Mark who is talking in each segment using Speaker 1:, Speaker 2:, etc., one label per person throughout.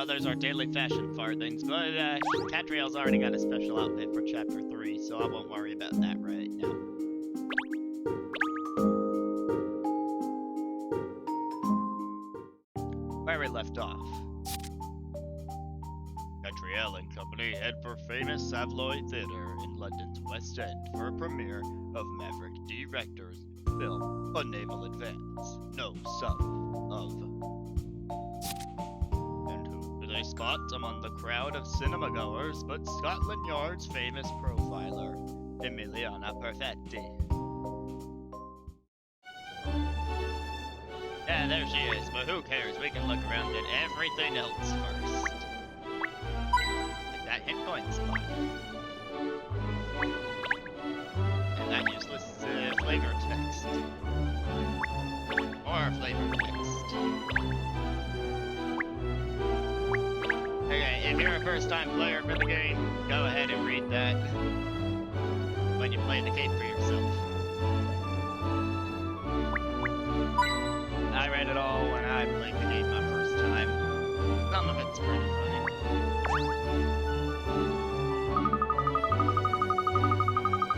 Speaker 1: Well, there's our daily fashion farthings, but Katrielle's already got a special outfit for Chapter 3, so I won't worry about that right now. Where we left off. Katrielle and company head for famous Savoy Theatre in London's West End for a premiere of Maverick D. Rector's film, A Naval Advance, No Son of. And who do they spot among the crowd of cinema-goers but Scotland Yard's famous profiler, Emiliana Perfetti? Yeah, there she is, but who cares? We can look around at everything else first. Like that hit point spot. And that useless flavor text. More flavor text. Okay, if you're a first-time player for the game, go ahead and read that when you play the game for yourself. I read it all when I played the game my first time. Some of it's pretty funny.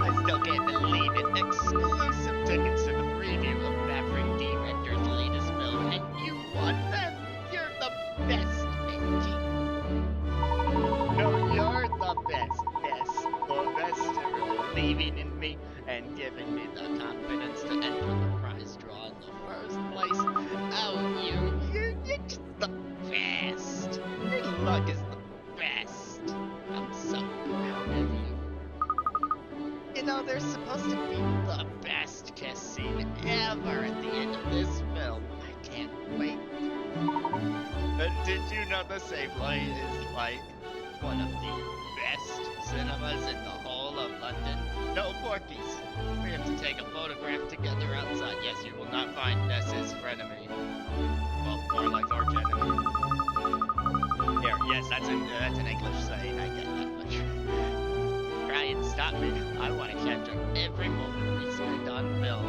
Speaker 1: I still can't believe it. Exclusive tickets to the preview of Maverick D. Rector's latest film, and you won them! You're the best, Benji. No, you're the best. Yes, the best for believing in me and giving me the confidence to enter the prize draw in the first place. Oh, you're just the best. Your luck is the best. I'm so proud of you. You know, there's supposed to be the best kiss scene ever at the end of this film. I can't wait. But did you know the Savoy is like one of the best cinemas in the whole of London? No porkies. We have to take a photograph together outside. Yes, you will not find Ness's frenemy. Well, more like arch enemy. Here, yes, that's an English saying. I get that much. Try and stop me. I want to capture every moment we spend on film.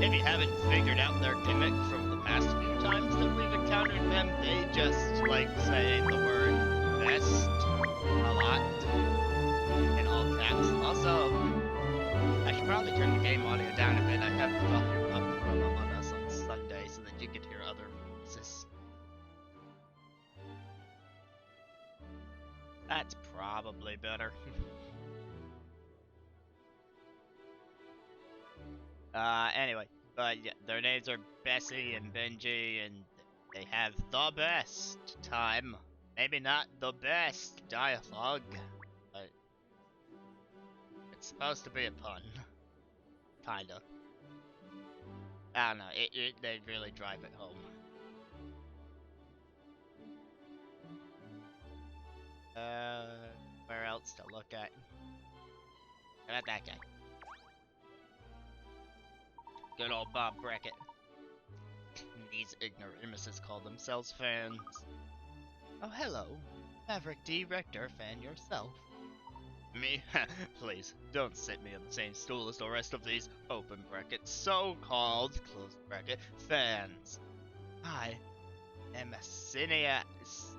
Speaker 1: If you haven't figured out their gimmick from the past few times that we've encountered them, they just like saying the word best a lot in all caps. Also, I should probably turn the game audio down a bit. I have the volume up from Among Us on Sunday so that you could hear other voices. That's probably better. Anyway, yeah, their names are Bessie and Benji, and they have the best time. Maybe not the best dialogue, but it's supposed to be a pun. Kinda. I don't know, they really drive it home. Where else to look at? How about that guy? Good old Bob Brackett. These ignoramuses call themselves fans. Oh, hello. Maverick D. Rector fan yourself. Me? Please, don't sit me on the same stool as the rest of these open bracket so-called closed bracket fans. I am a cineast,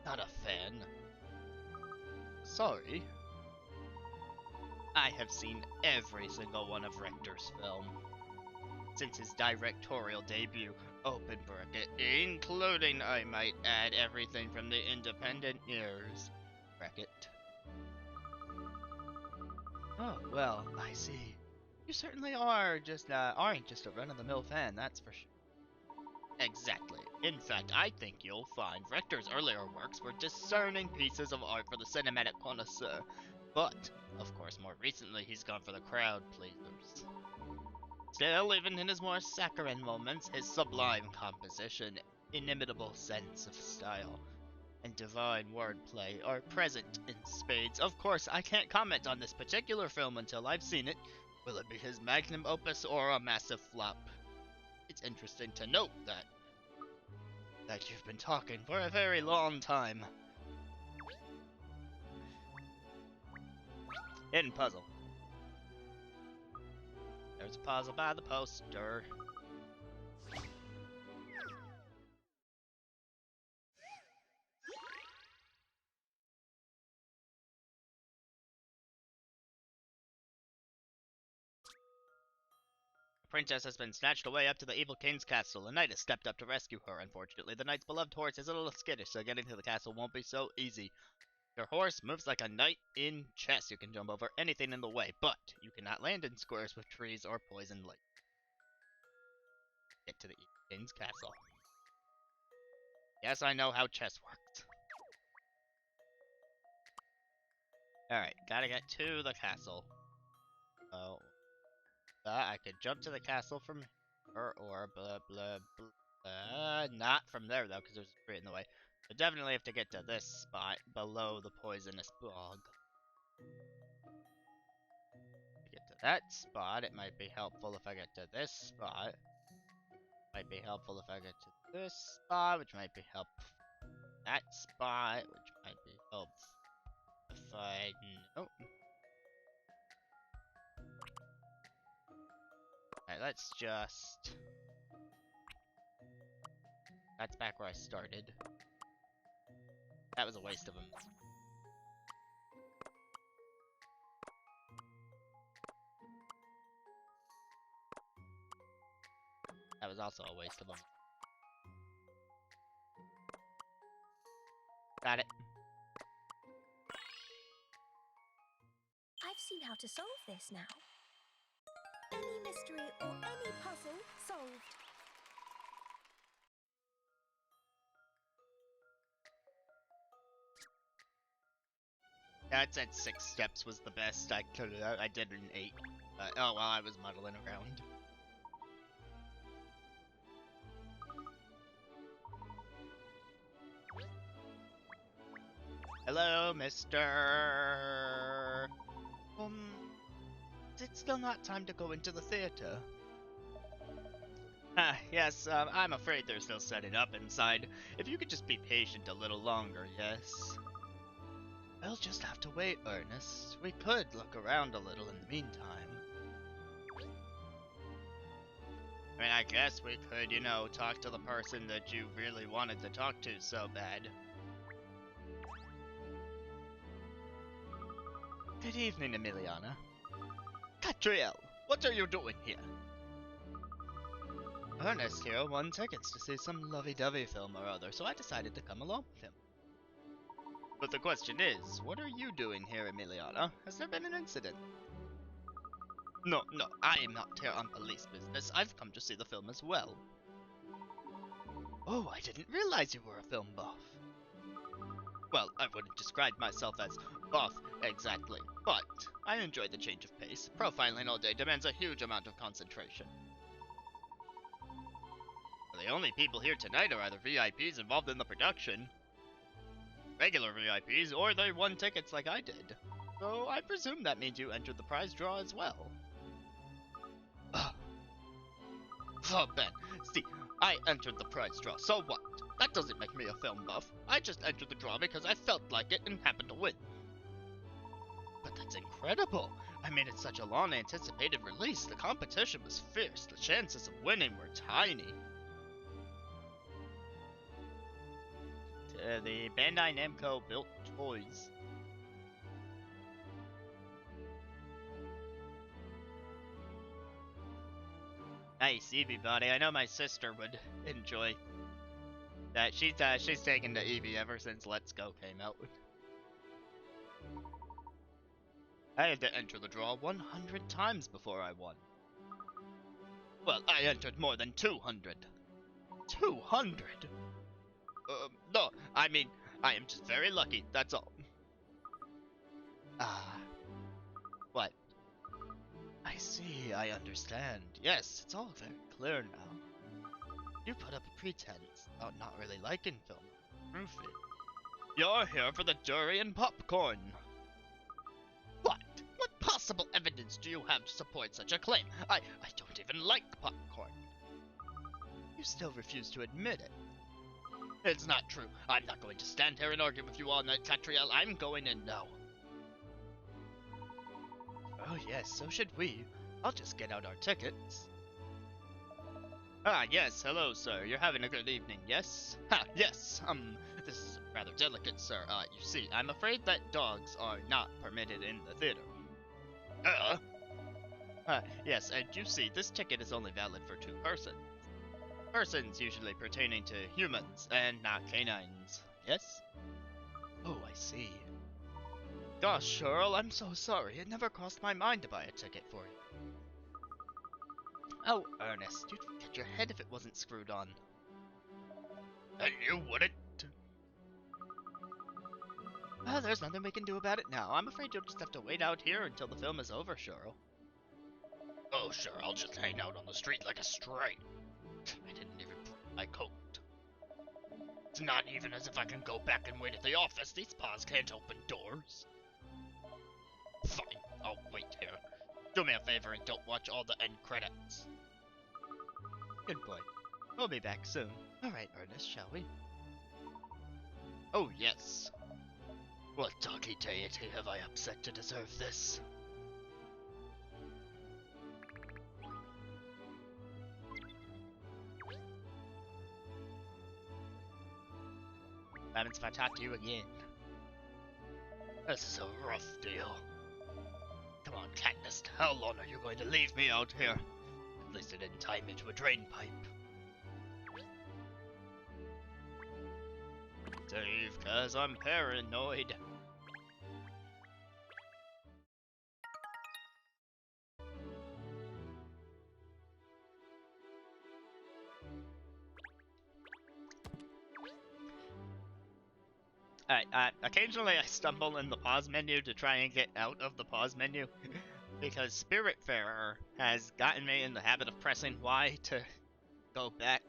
Speaker 1: not a fan. Sorry. I have seen every single one of Rector's film. Since his directorial debut, open bracket, including, I might add, everything from the independent years, bracket. Oh, well, I see. You certainly aren't just a run-of-the-mill fan, that's for sure. Exactly. In fact, I think you'll find Rector's earlier works were discerning pieces of art for the cinematic connoisseur. But, of course, more recently he's gone for the crowd pleasers. Still, even in his more saccharine moments, his sublime composition, inimitable sense of style, and divine wordplay are present in spades. Of course, I can't comment on this particular film until I've seen it. Will it be his magnum opus or a massive flop? It's interesting to note that you've been talking for a very long time. Hidden puzzle. There's a puzzle by the poster. princess has been snatched away up to the evil king's castle. A knight has stepped up to rescue her. Unfortunately, the knight's beloved horse is a little skittish, so getting to the castle won't be so easy. Your horse moves like a knight in chess. You can jump over anything in the way, but you cannot land in squares with trees or poison light. Get to the evil king's castle. Yes, I know how chess works. Alright, gotta get to the castle. Oh. I could jump to the castle from here, or blah blah blah. Not from there, though, because there's a tree in the way. I definitely have to get to this spot below the poisonous bog. To get to that spot, it might be helpful if I get to this spot. Might be helpful if I get to this spot, which might be helpful. That spot, which might be helpful if I... Nope. Alright, let's just... That's back where I started. That was a waste of them. That was also a waste of them. Got it.
Speaker 2: I've seen how to solve this now. Any mystery or any puzzle solved.
Speaker 1: Yeah, it said 6 steps was the best. I did an 8. Oh, well, I was muddling around. Hello, mister. Is it still not time to go into the theater? Yes, I'm afraid they're still setting up inside. If you could just be patient a little longer, yes? We'll just have to wait, Ernest. We could look around a little in the meantime. I mean, I guess we could, you know, talk to the person that you really wanted to talk to so bad. Good evening, Emiliana. Katrielle, what are you doing here? Ernest here won tickets to see some lovey-dovey film or other, so I decided to come along with him. But the question is, what are you doing here, Emiliana? Has there been an incident? No, I am not here on police business. I've come to see the film as well. Oh, I didn't realize you were a film buff. Well, I wouldn't describe myself as buff exactly, but I enjoy the change of pace. Profiling all day demands a huge amount of concentration. The only people here tonight are either VIPs involved in the production, regular VIPs, or they won tickets like I did. So I presume that means you entered the prize draw as well. Oh, Ben, see, I entered the prize draw, so what? That doesn't make me a film buff. I just entered the draw because I felt like it and happened to win. But that's incredible. I mean, it's such a long-anticipated release. The competition was fierce. The chances of winning were tiny. The Bandai Namco built toys. Nice, Eevee buddy. I know my sister would enjoy that. She's taken to Eevee ever since Let's Go came out. I had to enter the draw 100 times before I won. Well, I entered more than 200. 200? No, I mean, I am just very lucky, that's all. What? I see, I understand. Yes, it's all very clear now. You put up a pretense about not really liking film. Proof it. You're here for the durian popcorn. What? What possible evidence do you have to support such a claim? I don't even like popcorn. You still refuse to admit it. It's not true. I'm not going to stand here and argue with you all night, Katrielle. I'm going in now. Oh yes, so should we. I'll just get out our tickets. Ah, yes, hello, sir. You're having a good evening, yes? Ha, yes. This is rather delicate, sir. You see, I'm afraid that dogs are not permitted in the theater. Yes, and you see, this ticket is only valid for 2 persons. Persons usually pertaining to humans and not canines. Yes? Oh, I see. Gosh, Cheryl, I'm so sorry. It never crossed my mind to buy a ticket for you. Oh, Ernest, you'd forget your head if it wasn't screwed on. And you wouldn't? Well, there's nothing we can do about it now. I'm afraid you'll just have to wait out here until the film is over, Cheryl. Oh, sure, I'll just hang out on the street like a stray. I didn't even bring my coat. It's not even as if I can go back and wait at the office. These paws can't open doors. Fine, I'll wait here. Do me a favor and don't watch all the end credits. Good boy. We'll be back soon. Alright, Ernest, shall we? Oh, yes. What doggy deity have I upset to deserve this? What happens if I talk to you again? This is a rough deal. Come on, Katniss, how long are you going to leave me out here? At least I didn't tie me to a drain pipe. Dave, cause I'm paranoid. Occasionally I stumble in the pause menu to try and get out of the pause menu, because Spiritfarer has gotten me in the habit of pressing Y to go back.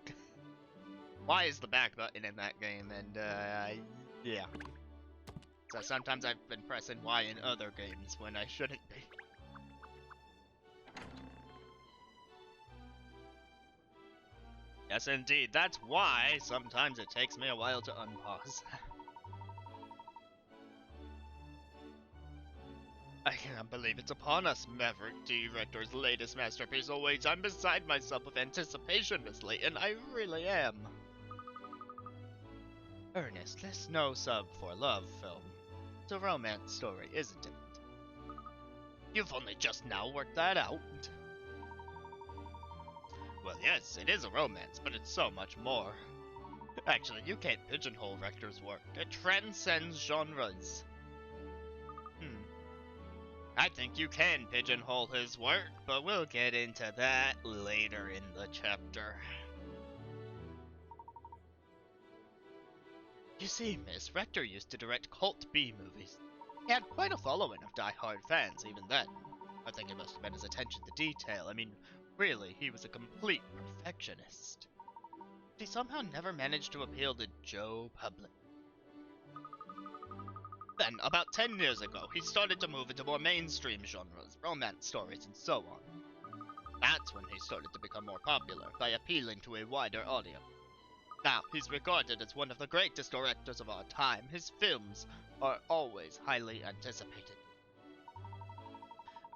Speaker 1: Y is the back button in that game, and yeah. So sometimes I've been pressing Y in other games when I shouldn't be. Yes, indeed, that's why sometimes it takes me a while to unpause. I can't believe it's upon us, Maverick Director's latest masterpiece awaits. I'm beside myself with anticipation, Miss Layton. I really am. Ernest, this no sub for love film. It's a romance story, isn't it? You've only just now worked that out. Well, yes, it is a romance, but it's so much more. Actually, you can't pigeonhole Rector's work. It transcends genres. I think you can pigeonhole his work, but we'll get into that later in the chapter. You see, Miss, Rector used to direct cult B movies. He had quite a following of die-hard fans even then. I think it must have been his attention to detail. I mean, really, he was a complete perfectionist. But he somehow never managed to appeal to Joe Public. Then, about 10 years ago, he started to move into more mainstream genres, romance stories, and so on. That's when he started to become more popular, by appealing to a wider audience. Now, he's regarded as one of the greatest directors of our time. His films are always highly anticipated.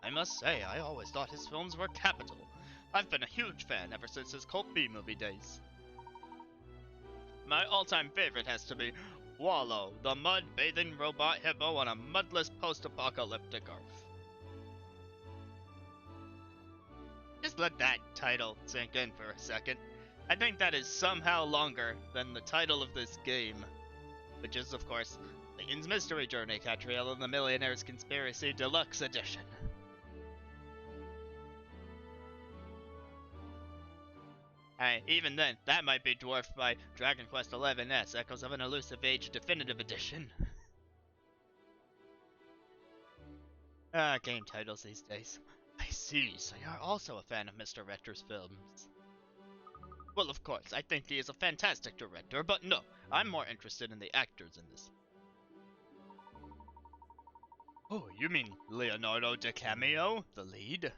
Speaker 1: I must say, I always thought his films were capital. I've been a huge fan ever since his cult B-movie days. My all-time favorite has to be Wallow, the mud-bathing robot hippo on a mudless post-apocalyptic Earth. Just let that title sink in for a second. I think that is somehow longer than the title of this game, which is, of course, Layton's Mystery Journey, Katrielle and the Millionaires Conspiracy Deluxe Edition. Even then, that might be dwarfed by Dragon Quest XI's Echoes of an Elusive Age Definitive Edition. Game titles these days. I see, so you're also a fan of Mr. Rector's films. Well, of course, I think he is a fantastic director, but no, I'm more interested in the actors in this. Oh, you mean Leonardo DiCaprio, the lead?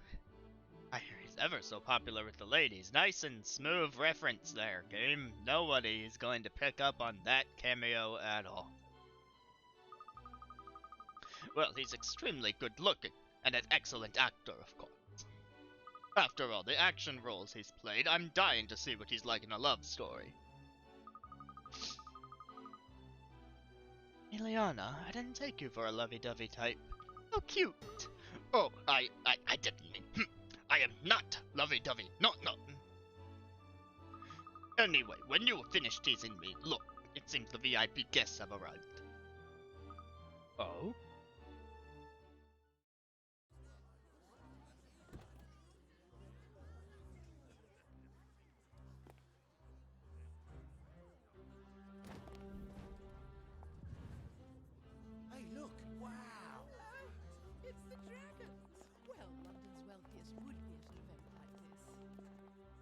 Speaker 1: I hear he's ever so popular with the ladies. Nice and smooth reference there, game. Nobody is going to pick up on that cameo at all. Well, he's extremely good looking, and an excellent actor, of course. After all the action roles he's played, I'm dying to see what he's like in a love story. Ileana, I didn't take you for a lovey-dovey type. How cute! Oh, I didn't mean... am not lovey-dovey. No, no. Anyway, when you finish teasing me, look, it seems the VIP guests have arrived. Oh?
Speaker 3: Hey, look! Wow!
Speaker 4: It's the dragons! Well, London's wealthiest would be at an event like this.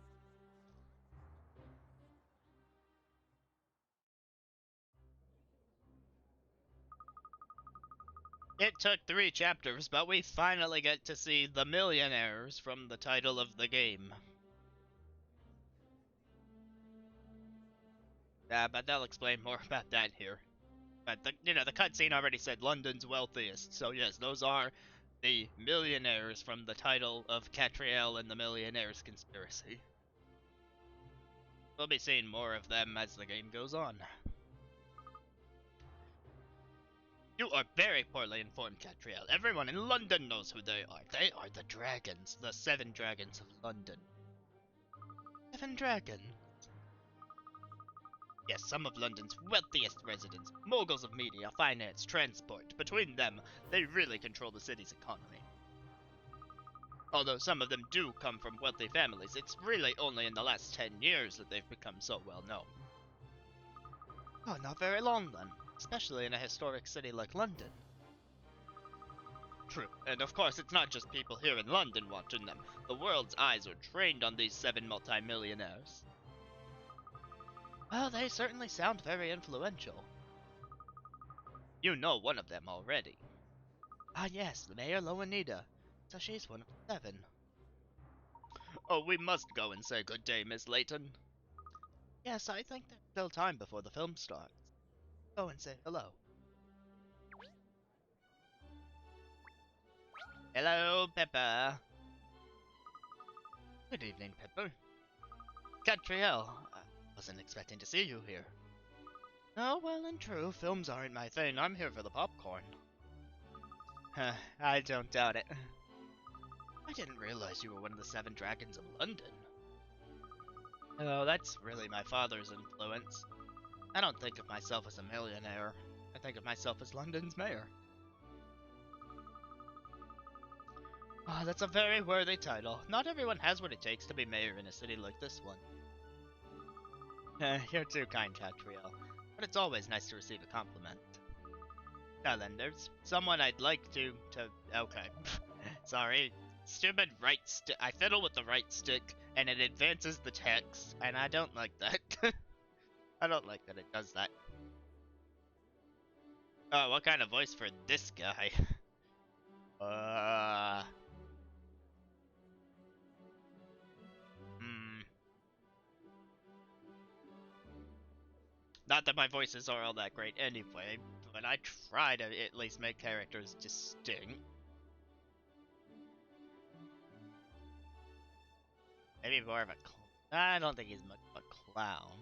Speaker 1: It took 3 chapters, but we finally get to see the Millionaires from the title of the game. But they'll explain more about that here. But the cutscene already said London's wealthiest, so yes, those are the Millionaires from the title of Katrielle and the Millionaires Conspiracy. We'll be seeing more of them as the game goes on. You are very poorly informed, Katrielle. Everyone in London knows who they are. They are the dragons, the 7 dragons of London. 7 dragons? Yes, some of London's wealthiest residents, moguls of media, finance, transport. Between them, they really control the city's economy. Although some of them do come from wealthy families, it's really only in the last 10 years that they've become so well known. Oh, not very long then, especially in a historic city like London. True, and of course it's not just people here in London watching them. The world's eyes are trained on these 7 multimillionaires. Well, they certainly sound very influential. You know one of them already. Ah yes, Mayor Loanida. So she's one of the 7. Oh, we must go and say good day, Miss Layton. Yes, I think there's still time before the film starts. Go and say hello. Hello, Pepper. Good evening, Pepper. Katrielle, I wasn't expecting to see you here. Oh, well and true, films aren't my thing. I'm here for the popcorn. I don't doubt it. I didn't realize you were one of the 7 dragons of London. Oh, that's really my father's influence. I don't think of myself as a millionaire. I think of myself as London's mayor. Ah, that's a very worthy title. Not everyone has what it takes to be mayor in a city like this one. You're too kind, Katrielle. But it's always nice to receive a compliment. Now then, there's someone I'd like to okay. Sorry. Stupid right stick. I fiddle with the right stick, and it advances the text, and I don't like that. I don't like that it does that. Oh, what kind of voice for this guy? Not that my voices are all that great anyway, but I try to at least make characters distinct. Maybe more of a I don't think he's much of a clown.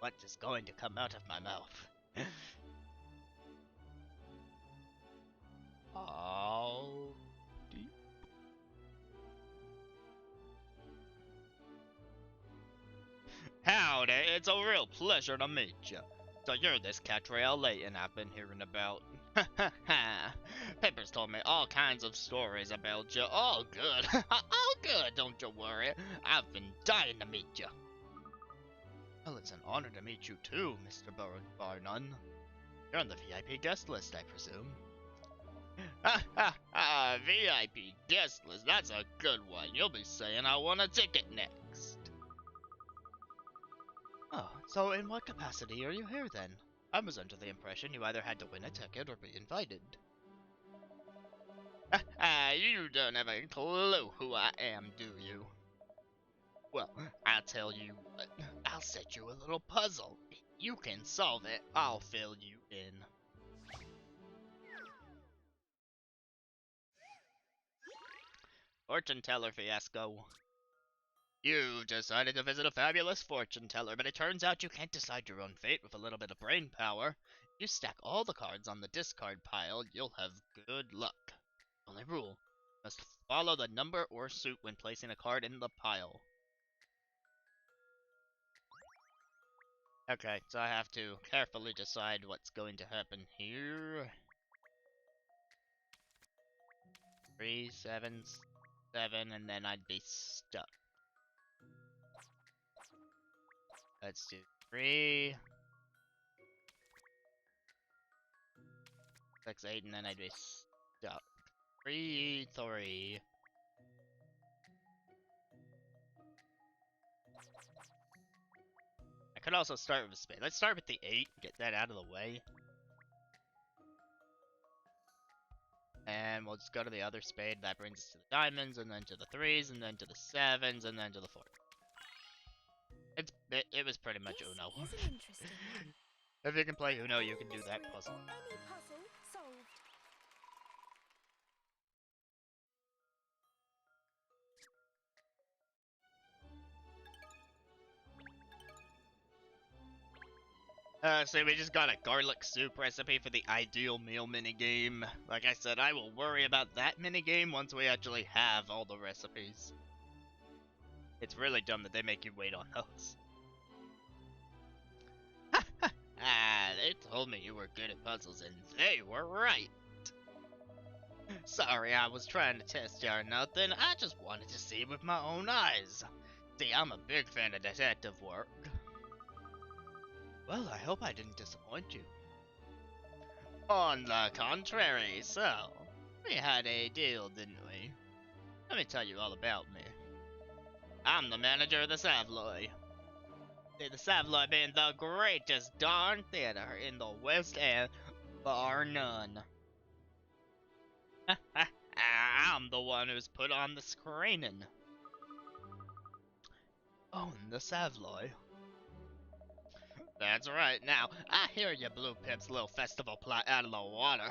Speaker 1: What is going to come out of my mouth? Oh. Howdy, it's a real pleasure to meet you. So you're this Katrielle Layton I've been hearing about. Ha ha ha. Pepper's told me all kinds of stories about you. All good. All good, don't you worry. I've been dying to meet you. Well, it's an honor to meet you too, Mr. Barnum. You're on the VIP guest list, I presume. Ha ha ha, VIP guest list, that's a good one. You'll be saying I want a ticket next. Oh, so in what capacity are you here then? I was under the impression you either had to win a ticket or be invited. You don't have a clue who I am, do you? Well, I'll tell you what. I'll set you a little puzzle. If you can solve it, I'll fill you in. Fortune teller fiasco. You've decided to visit a fabulous fortune teller, but it turns out you can't decide your own fate with a little bit of brain power. You stack all the cards on the discard pile, you'll have good luck. Only rule, must follow the number or suit when placing a card in the pile. Okay, so I have to carefully decide what's going to happen here. 3, 7, 7, and then I'd be stuck. Let's do 3, 6, 8, and then I'd be stuck. 3, 3. I could also start with a spade. Let's start with the 8, get that out of the way. And we'll just go to the other spade. That brings us to the diamonds, and then to the 3s, and then to the 7s, and then to the 4s. It was pretty much
Speaker 2: This
Speaker 1: Uno.
Speaker 2: is an interesting one.
Speaker 1: If you can play Uno, you
Speaker 2: Any
Speaker 1: can do that
Speaker 2: mystery
Speaker 1: puzzle.
Speaker 2: or any puzzle solved.
Speaker 1: So we just got a garlic soup recipe for the ideal meal minigame. Like I said, I will worry about that minigame once we actually have all the recipes. It's really dumb that they make you wait on those. They told me you were good at puzzles, and they were right. Sorry, I was trying to test you or nothing. I just wanted to see with my own eyes. See, I'm a big fan of detective work. Well, I hope I didn't disappoint you. On the contrary, so, we had a deal, didn't we? Let me tell you all about me. I'm the manager of the Savoy. The Savoy being the greatest darn theater in the West End, bar none. I'm the one who's put on the screening. Own the Savoy. That's right. Now, I hear you blew Pip's little festival plot out of the water.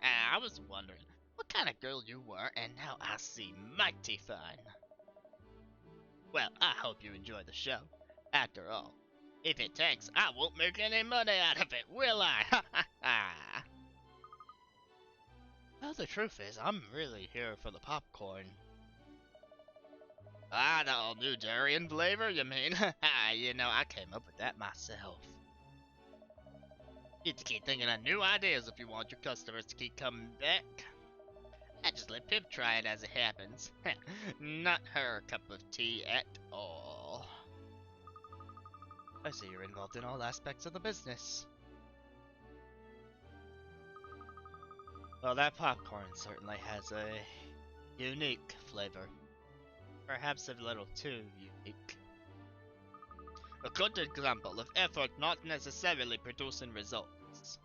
Speaker 1: I was wondering what kind of girl you were, and now I see mighty fine. Well, I hope you enjoy the show. After all, if it tanks, I won't make any money out of it, will I? Well, the truth is, I'm really here for the popcorn. Ah, the all-new durian flavor, you mean? You know, I came up with that myself. You have to keep thinking of new ideas if you want your customers to keep coming back. I just let Pip try it as it happens. Not her cup of tea at all. I see you're involved in all aspects of the business. Well, that popcorn certainly has a unique flavor. Perhaps a little too unique. A good example of effort not necessarily producing results.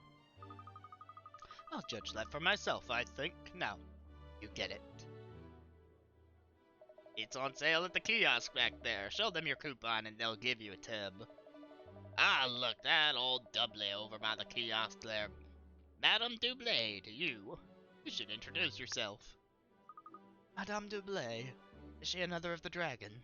Speaker 1: I'll judge that for myself, I think. Now, you get it. It's on sale at the kiosk back there. Show them your coupon and they'll give you a tip. Ah, look, that old doubly over by the kiosk there. Madame Doublé to you. You should introduce yourself. Madame Doublé? Is she another of the dragons?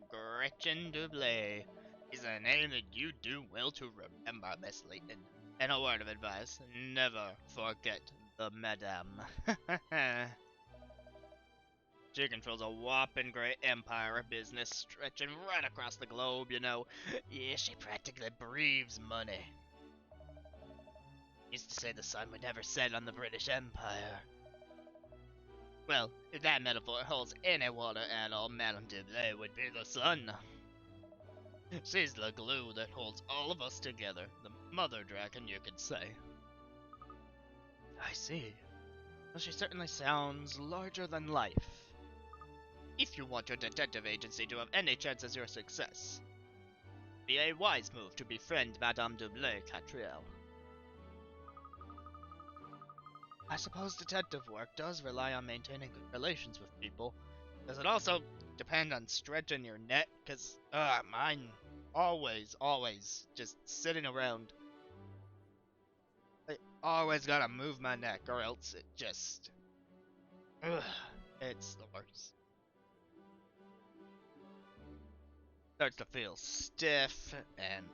Speaker 1: Gretchen Doublé is a name that you do well to remember, Miss Layton. And a word of advice, never forget the Madame. She controls a whopping great empire of business stretching right across the globe, you know. Yeah, she practically breathes money. Used to say the sun would never set on the British Empire. Well, if that metaphor holds any water at all, Madame Doublé would be the sun. She's the glue that holds all of us together. The mother dragon, you could say. I see. Well, she certainly sounds larger than life. If you want your detective agency to have any chance of your success, be a wise move to befriend Madame Doublé, Katrielle. I suppose detective work does rely on maintaining good relations with people. Does it also depend on stretching your neck? Because, mine always just sitting around. I always gotta move my neck or else it just... it's the worst. Starts to feel stiff and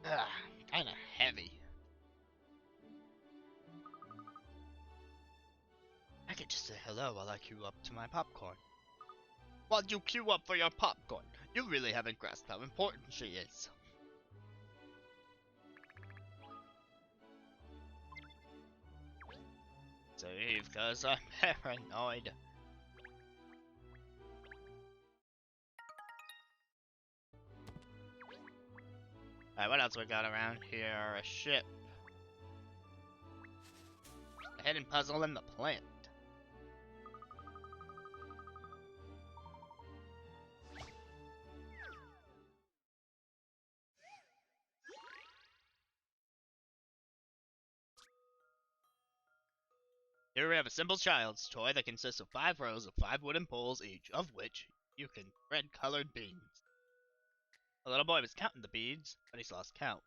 Speaker 1: Ugh, kinda heavy. I could just say hello while I queue up to my popcorn. While you queue up for your popcorn, you really haven't grasped how important she is. Save, cause I'm paranoid. Alright, what else we got around here? A ship. A hidden puzzle in the plant. Here we have a simple child's toy that consists of 5 rows of 5 wooden poles each, of which you can thread colored beads. The little boy was counting the beads, but he's lost count.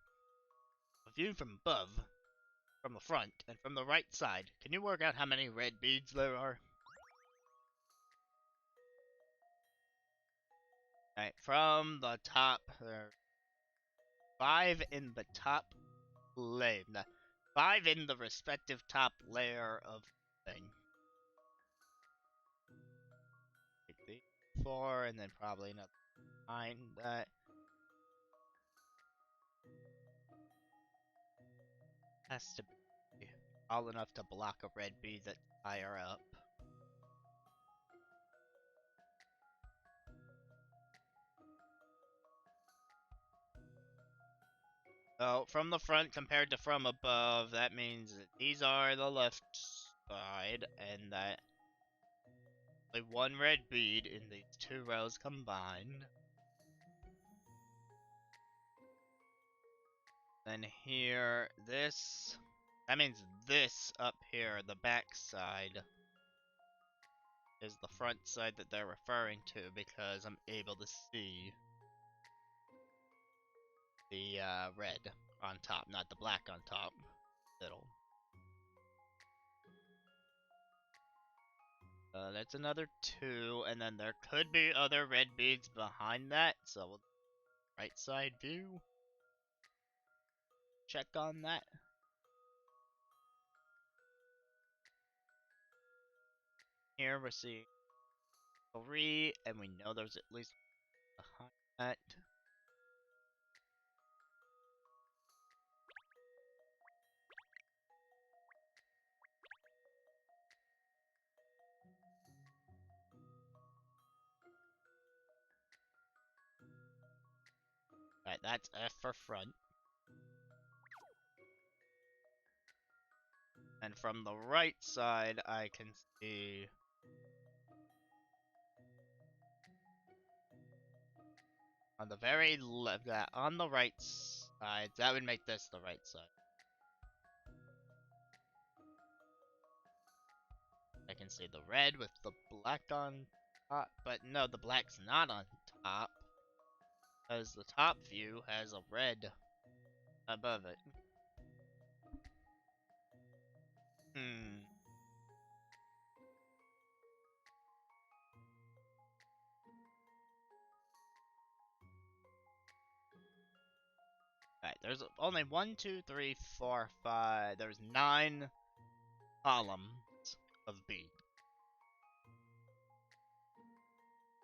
Speaker 1: Viewed from above, from the front, and from the right side, can you work out how many red beads there are? Alright, from the top, there are 5 in the top layer. 5 in the respective top layer of thing. 4, and then probably another 9 that has to be all enough to block a red bead that's higher up. So, from the front compared to from above, that means that these are the left side, and that only 1 red bead in these 2 rows combined. Then here, this, that means this up here, the back side, is the front side that they're referring to, because I'm able to see the red on top, not the black on top. Middle. That's another 2, and then there could be other red beads behind that, so we'll right side view. Check on that. Here we're seeing 3, and we know there's at least behind that. Alright, that's F for front. And from the right side, I can see on the very left, that on the right side, that would make this the right side. I can see the red with the black on top, but no, the black's not on top, because the top view has a red above it. Alright, there's only 1, 2, 3, 4, 5. There's 9 columns of bead.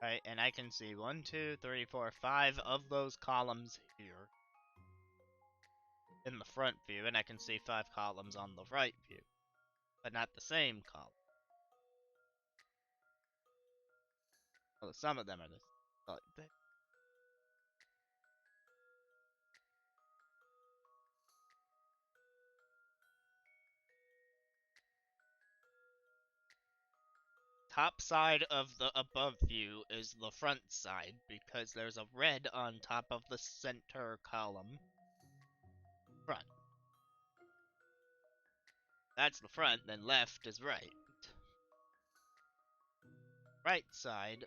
Speaker 1: Right, and I can see 1, 2, 3, 4, 5 of those columns here in the front view, and I can see 5 columns on the right view, but not the same column. Well, some of them are the top side of the above view is the front side, because there's a red on top of the center column. Front. That's the front, then left is right. Right side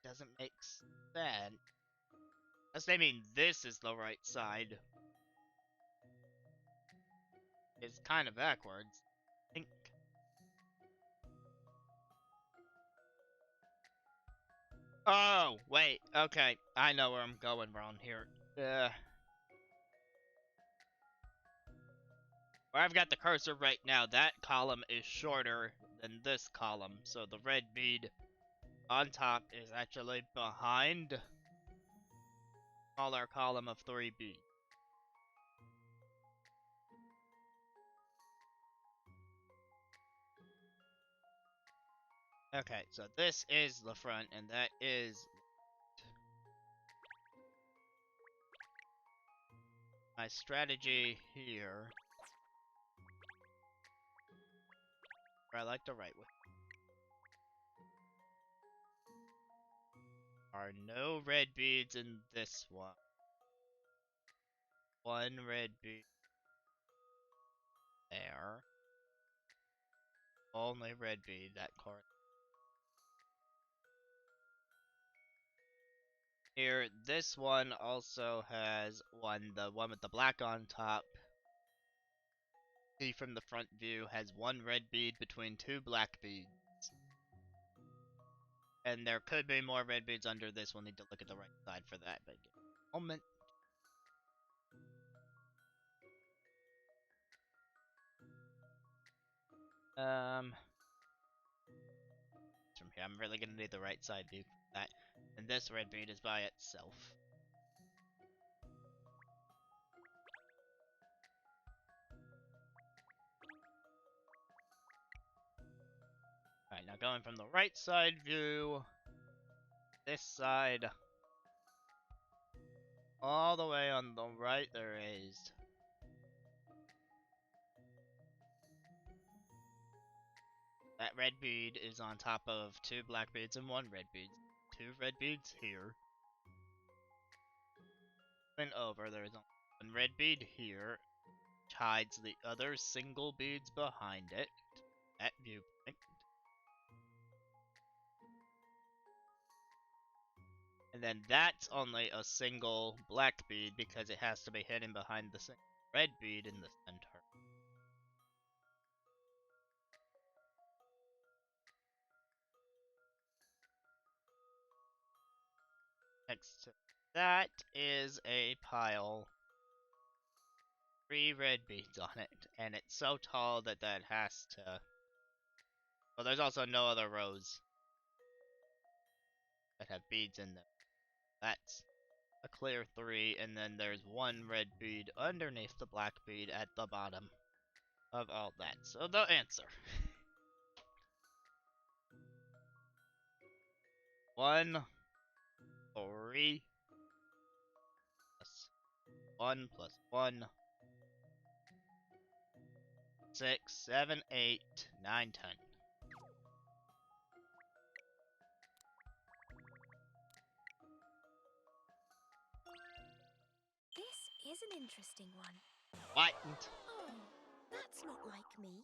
Speaker 1: doesn't make sense. Unless they mean this is the right side. It's kind of backwards, I think. Oh, wait, okay. I know where I'm going wrong here. Where I've got the cursor right now, that column is shorter than this column, so the red bead on top is actually behind smaller column of 3 beads. Okay, so this is the front, and that is my strategy here. Where I like to write with. Are no red beads in this one. One red bead there. Only red bead that corner. Here, this one also has one, the one with the black on top. See from the front view, has one red bead between 2 black beads. And there could be more red beads under this. We'll need to look at the right side for that, but give me a moment. From here, I'm really gonna need the right side view for that. And this red bead is by itself. Alright, now going from the right side view, this side, all the way on the right there is that red bead is on top of 2 black beads and 1 red bead. 2 red beads here. And over, there's one red bead here, which hides the other single beads behind it, at viewpoint. And then that's only a single black bead because it has to be hidden behind the red bead in the center. Next to that is a pile. 3 red beads on it, and it's so tall that that has to... Well, there's also no other rows that have beads in them. That's a clear 3, and then there's 1 red bead underneath the black bead at the bottom of all that. So the answer. 1, 3, plus 1 plus 1, 6, 7, 8, 9, 10.
Speaker 2: This is an interesting one.
Speaker 1: What?
Speaker 2: Oh, that's not like me.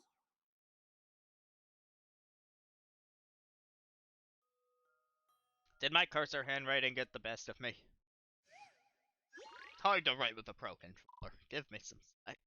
Speaker 1: Did my cursor handwriting get the best of me? It's hard to write with a pro controller. Give me some slack.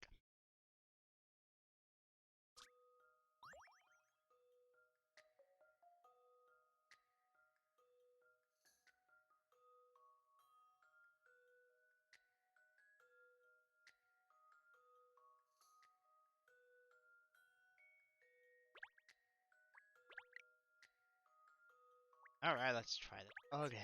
Speaker 1: Alright, let's try that again.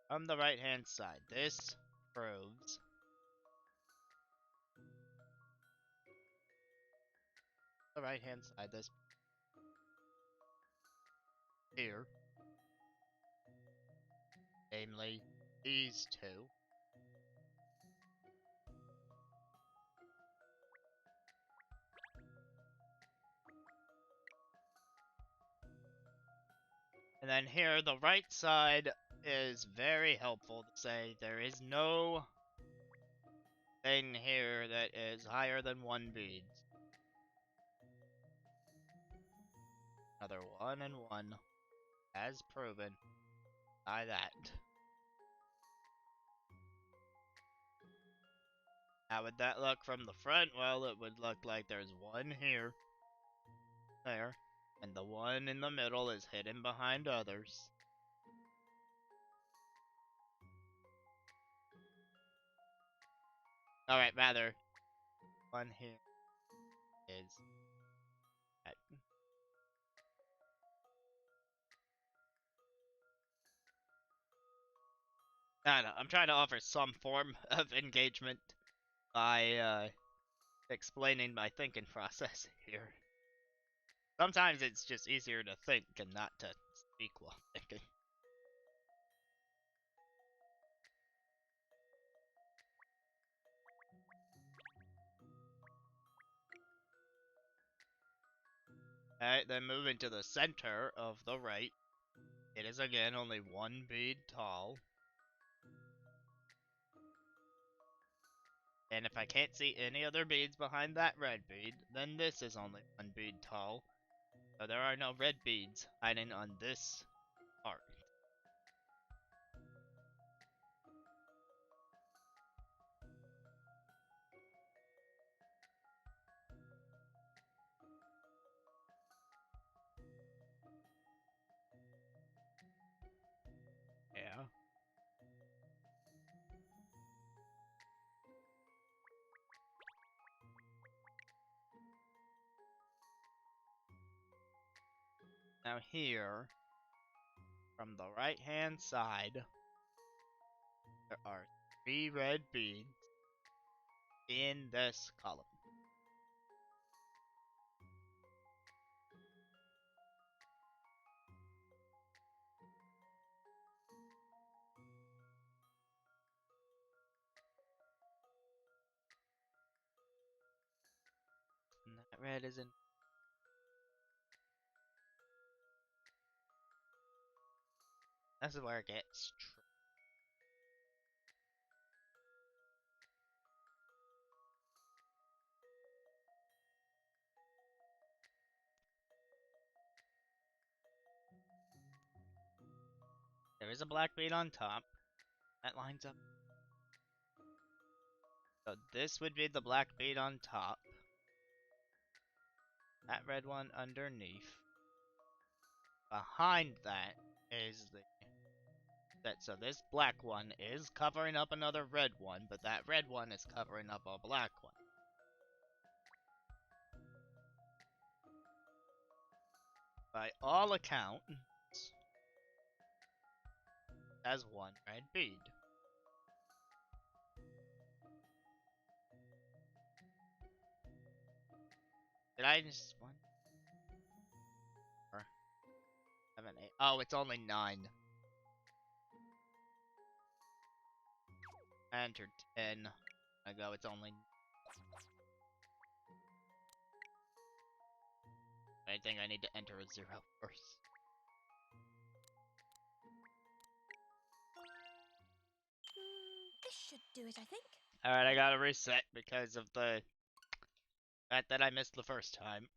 Speaker 1: On the right hand side, this proves the right hand side, this here, namely these two. And then here, the right side is very helpful to say there is no thing here that is higher than 1 bead. Another 1 and 1, as proven by that. How would that look from the front? Well, it would look like there's 1 here, there, and the 1 in the middle is hidden behind others. Alright, rather. One here is... that. I don't know, I'm trying to offer some form of engagement by, explaining my thinking process here. Sometimes it's just easier to think and not to speak while thinking. Alright, then moving to the center of the right. It is again only one bead tall. And if I can't see any other beads behind that red bead, then this is only one bead tall. So there are no red beads hiding on this part. Yeah. Now here, from the right hand side, there are 3 red beads in this column. And that red isn't... This is where it gets tricky. There is a black bead on top. That lines up. So this would be the black bead on top. That red one underneath. Behind that is the... So this black one is covering up another red one, but that red one is covering up a black one. By all accounts, has one red bead. Did I just... 1, 4, 7, 8... Oh, it's only 9. I entered 10 ago, it's only... I think I need to enter a 0 first.
Speaker 2: This should do it, I think.
Speaker 1: Alright, I gotta reset because of the fact that I missed the first time.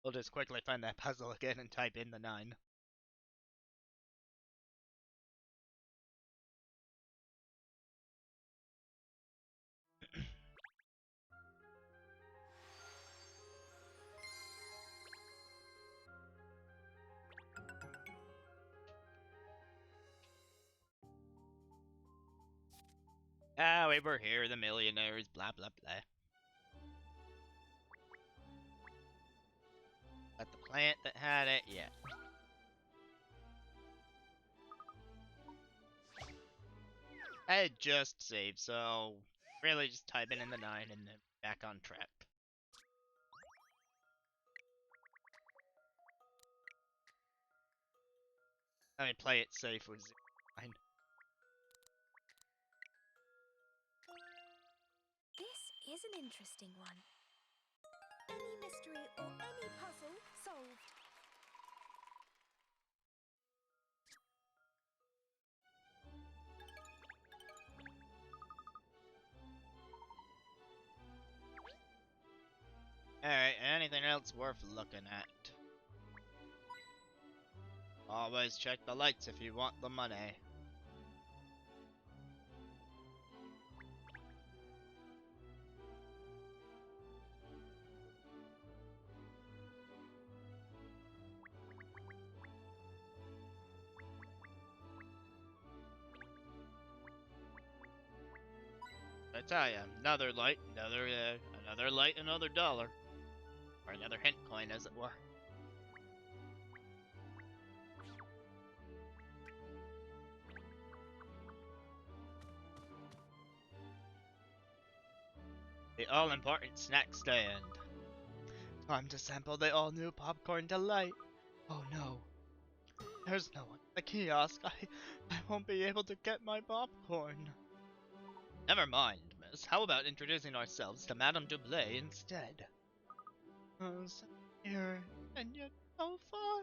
Speaker 1: We'll just quickly find that puzzle again and type in the 9. Ah, we were here, the millionaires, blah blah blah. But the plant that had it, yeah. I had just saved, so really just type in the 9 and then back on track. I mean, play it safe with 9.
Speaker 2: This is an interesting one. Any mystery or any puzzle solved.
Speaker 1: Alright, anything else worth looking at? Always check the lights if you want the money. tell ya, another light, another light, another dollar. Or another hint coin, as it were. The all-important snack stand. Time to sample the all-new popcorn delight. Oh no. There's no one at the kiosk. I won't be able to get my popcorn. Never mind, miss. How about introducing ourselves to Madame Dublé instead? So here, and yet so far.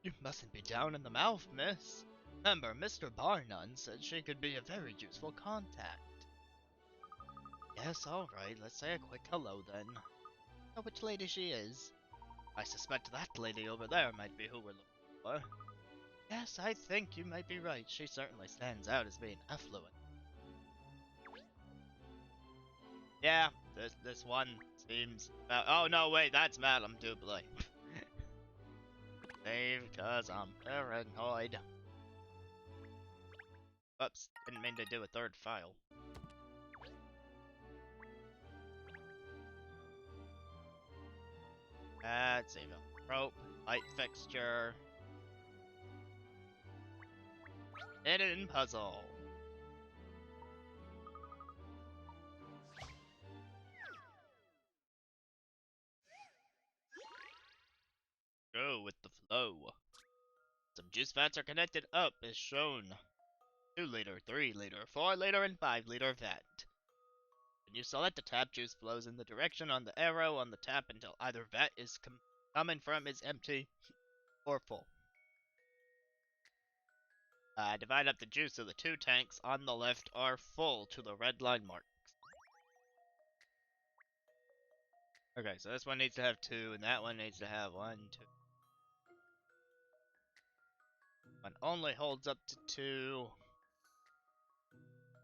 Speaker 1: You mustn't be down in the mouth, miss. Remember, Mr. Barnum said she could be a very useful contact. Yes, alright, let's say a quick hello then. Know which lady she is? I suspect that lady over there might be who we're looking for. Yes, I think you might be right. She certainly stands out as being affluent. Yeah, this one seems... oh no, wait, that's Madame Dublé. Save, cause I'm paranoid. Oops, didn't mean to do a third file. Let's see, rope, light fixture. Hidden puzzle. Go with the flow. Some juice vats are connected up as shown. 2 liter, 3 liter, 4 liter, and 5 liter vat. When you select the tap, juice flows in the direction on the arrow on the tap until either vat is coming from is empty or full. Divide up the juice so the 2 tanks on the left are full to the red line marks. Okay, so this one needs to have 2, and that one needs to have 1, 2. One only holds up to 2.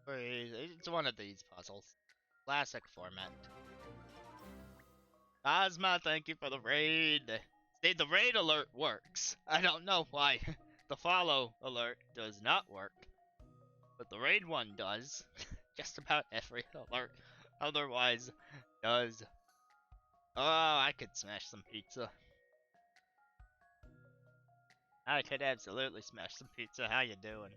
Speaker 1: 3. It's one of these puzzles. Classic format. Ozma, thank you for the raid. See, the raid alert works. I don't know why the follow alert does not work. But the raid one does. Just about every alert otherwise does. Oh, I could smash some pizza. I could absolutely smash some pizza. How you doing?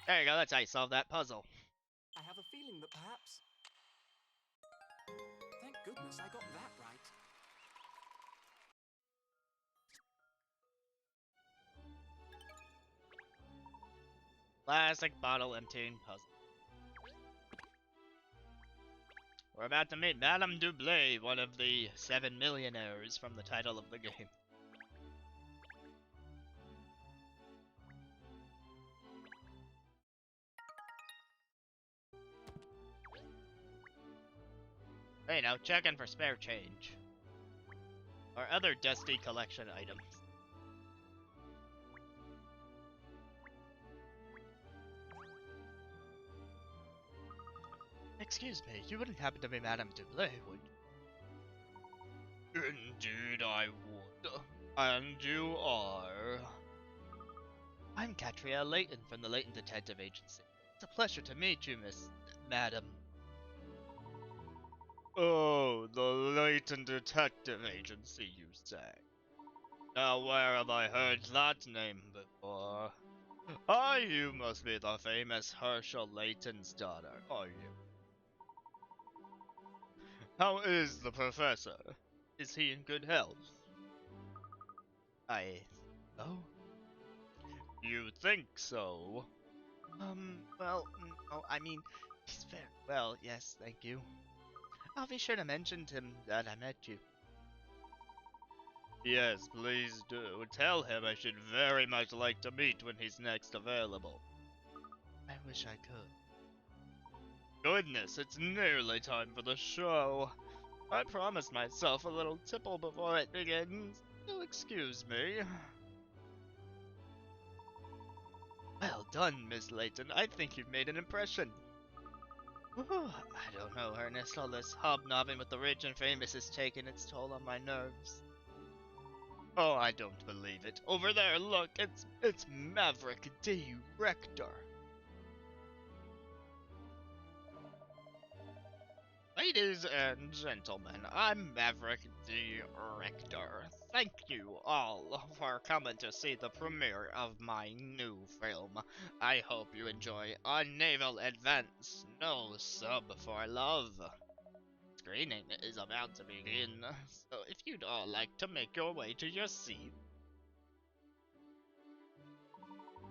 Speaker 1: There you go, that's how you solve that puzzle.
Speaker 3: I have a feeling that perhaps... Thank goodness I got that right.
Speaker 1: Classic bottle emptying puzzle. We're about to meet Madame Dublé, one of the 7 millionaires from the title of the game. Hey, now checking for spare change. Or other dusty collection items. Excuse me, you wouldn't happen to be Madame Dublé, would you? Indeed I would. And you are... I'm Katrielle Layton from the Layton Detective Agency. It's a pleasure to meet you, Madam. Oh, the Layton Detective Agency, you say? Now where have I heard that name before? Ah, you must be the famous Herschel Layton's daughter, are you? How is the professor? Is he in good health? Oh? You think so? Well, no, I mean, he's very well, yes, thank you. I'll be sure to mention to him that I met you. Yes, please do. Tell him I should very much like to meet when he's next available. I wish I could. Goodness, it's nearly time for the show. I promised myself a little tipple before it begins. You'll excuse me. Well, done, Miss Layton. I think you've made an impression. Whew, I don't know, Ernest. All this hobnobbing with the rich and famous is taking its toll on my nerves. Oh, I don't believe it. Over there, look, it's Maverick D. Rector. Ladies and gentlemen, I'm Maverick D. Rector. Thank you all for coming to see the premiere of my new film. I hope you enjoy A Naval Advance, No Sub for Love. Screening is about to begin, so if you'd all like to make your way to your seat.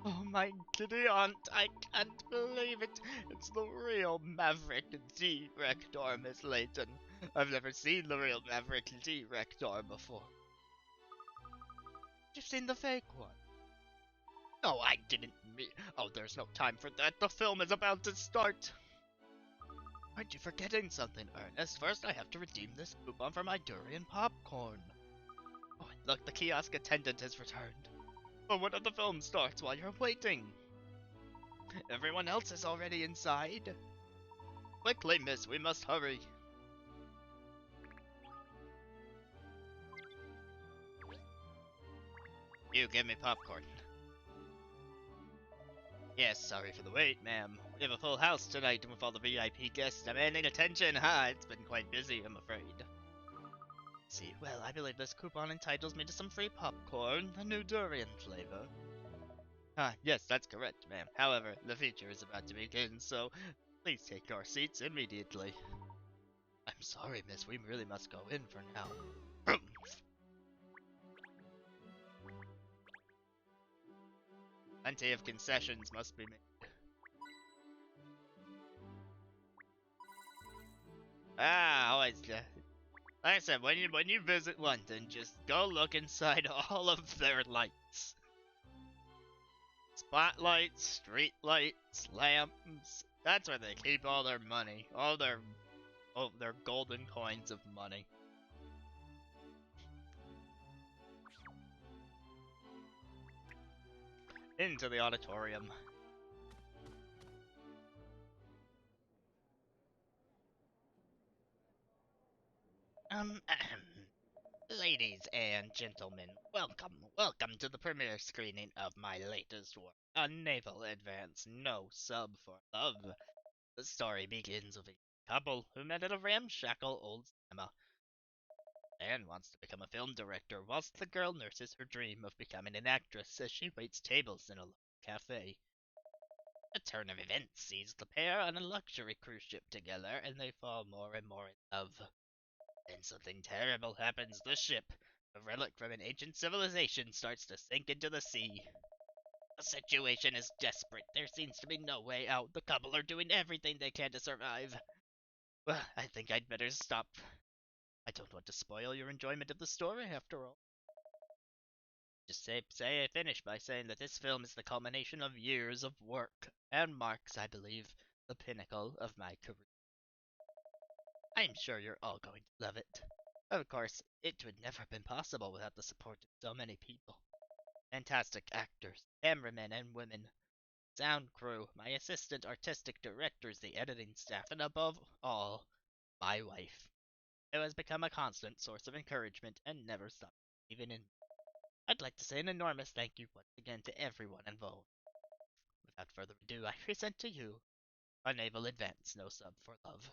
Speaker 1: Oh my giddy aunt, I can't believe it. It's the real Maverick D. Rector, Miss Layton. I've never seen the real Maverick D. Rector before. You've seen the fake one? No, I didn't mean... Oh, there's no time for that. The film is about to start. Aren't you forgetting something, Ernest? First, I have to redeem this coupon for my durian popcorn. Oh, look, the kiosk attendant has returned. But what if the film starts while you're waiting? Everyone else is already inside. Quickly, miss, we must hurry. You give me popcorn. Yes, sorry for the wait, ma'am. We have a full house tonight, and with all the VIP guests demanding attention, it's been quite busy, I'm afraid. See, well, I believe this coupon entitles me to some free popcorn, the new durian flavor. Yes, that's correct, ma'am. However, the feature is about to begin, so please take your seats immediately. I'm sorry, miss, we really must go in for now. Plenty of concessions must be made. Always, like I said, when you visit London, just go look inside all of their lights. Spotlights, street lights, lamps. That's where they keep all their money, all their golden coins of money. Into the auditorium. Ladies and gentlemen, welcome to the premiere screening of my latest work, A Naval Advance, No Sub for Love. The story begins with a couple who met at a ramshackle old cinema. Anne wants to become a film director, whilst the girl nurses her dream of becoming an actress as she waits tables in a local cafe. A turn of events sees the pair on a luxury cruise ship together, and they fall more and more in love. Then something terrible happens. The ship, a relic from an ancient civilization, starts to sink into the sea. The situation is desperate. There seems to be no way out. The couple are doing everything they can to survive. Well, I think I'd better stop. I don't want to spoil your enjoyment of the story, after all. Just say I finish by saying that this film is the culmination of years of work, and marks, I believe, the pinnacle of my career. I'm sure you're all going to love it. Of course, it would never have been possible without the support of so many people. Fantastic actors, cameramen and women, sound crew, my assistant artistic directors, the editing staff, and above all, my wife, who has become a constant source of encouragement and never stops believing in me. I'd like to say an enormous thank you once again to everyone involved. Without further ado, I present to you A Naval Advance, No Sub for Love.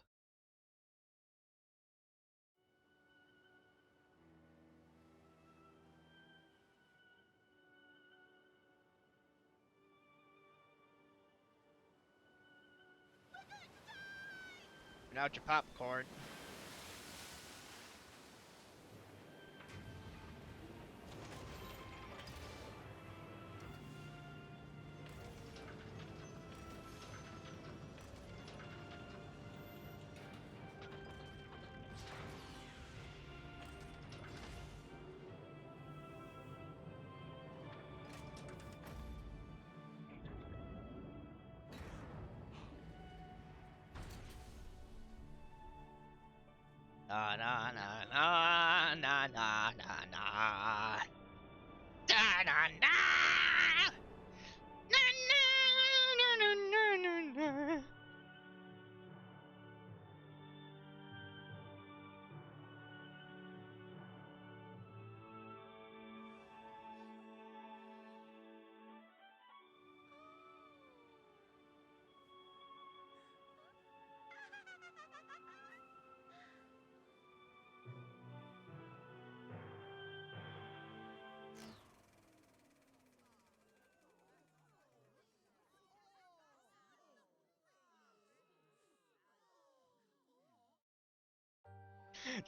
Speaker 1: Bring out your popcorn. Na na na na na na na na. Da na na. Na na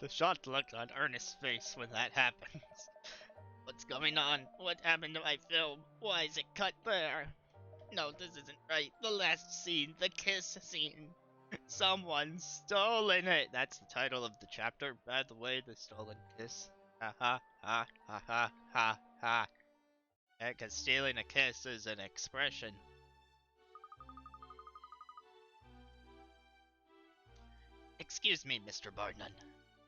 Speaker 1: The shocked look on Ernest's face when that happens. What's going on? What happened to my film? Why is it cut there? No, this isn't right. The last scene, the kiss scene. Someone's stolen it. That's the title of the chapter, by the way, the stolen kiss. Ha ha ha ha ha ha ha. Yeah, 'cause stealing a kiss is an expression. Excuse me, Mr. Barnum.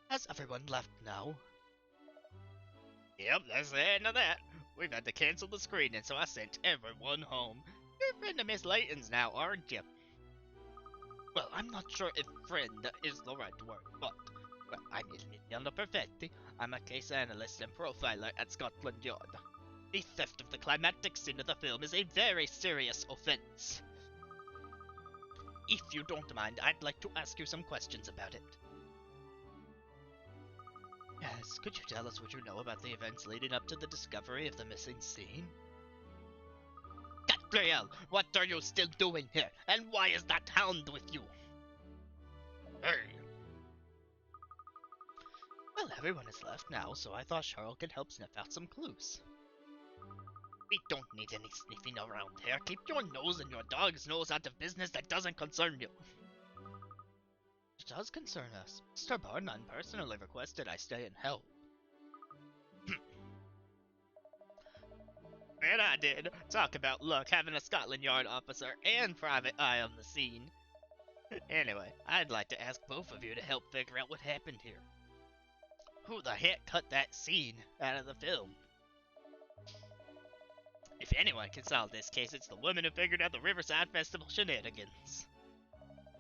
Speaker 1: Has everyone left now? Yep, that's the end of that. We've had to cancel the screening, so I sent everyone home. You're a friend of Miss Layton's now, aren't you? Well, I'm not sure if friend is the right word, but well, I'm Emiliano Perfetti. I'm a case analyst and profiler at Scotland Yard. The theft of the climactic scene of the film is a very serious offense. If you don't mind, I'd like to ask you some questions about it. Yes, could you tell us what you know about the events leading up to the discovery of the missing scene? Katrielle, what are you still doing here? And why is that hound with you? Hey! Well, everyone has left now, so I thought Charles could help sniff out some clues. We don't need any sniffing around here. Keep your nose and your dog's nose out of business that doesn't concern you. It does concern us. Mr. Barnum personally requested I stay and help. And I did. Talk about luck having a Scotland Yard officer and private eye on the scene. Anyway, I'd like to ask both of you to help figure out what happened here. Who the heck cut that scene out of the film? If anyone can solve this case, it's the woman who figured out the Riverside Festival shenanigans.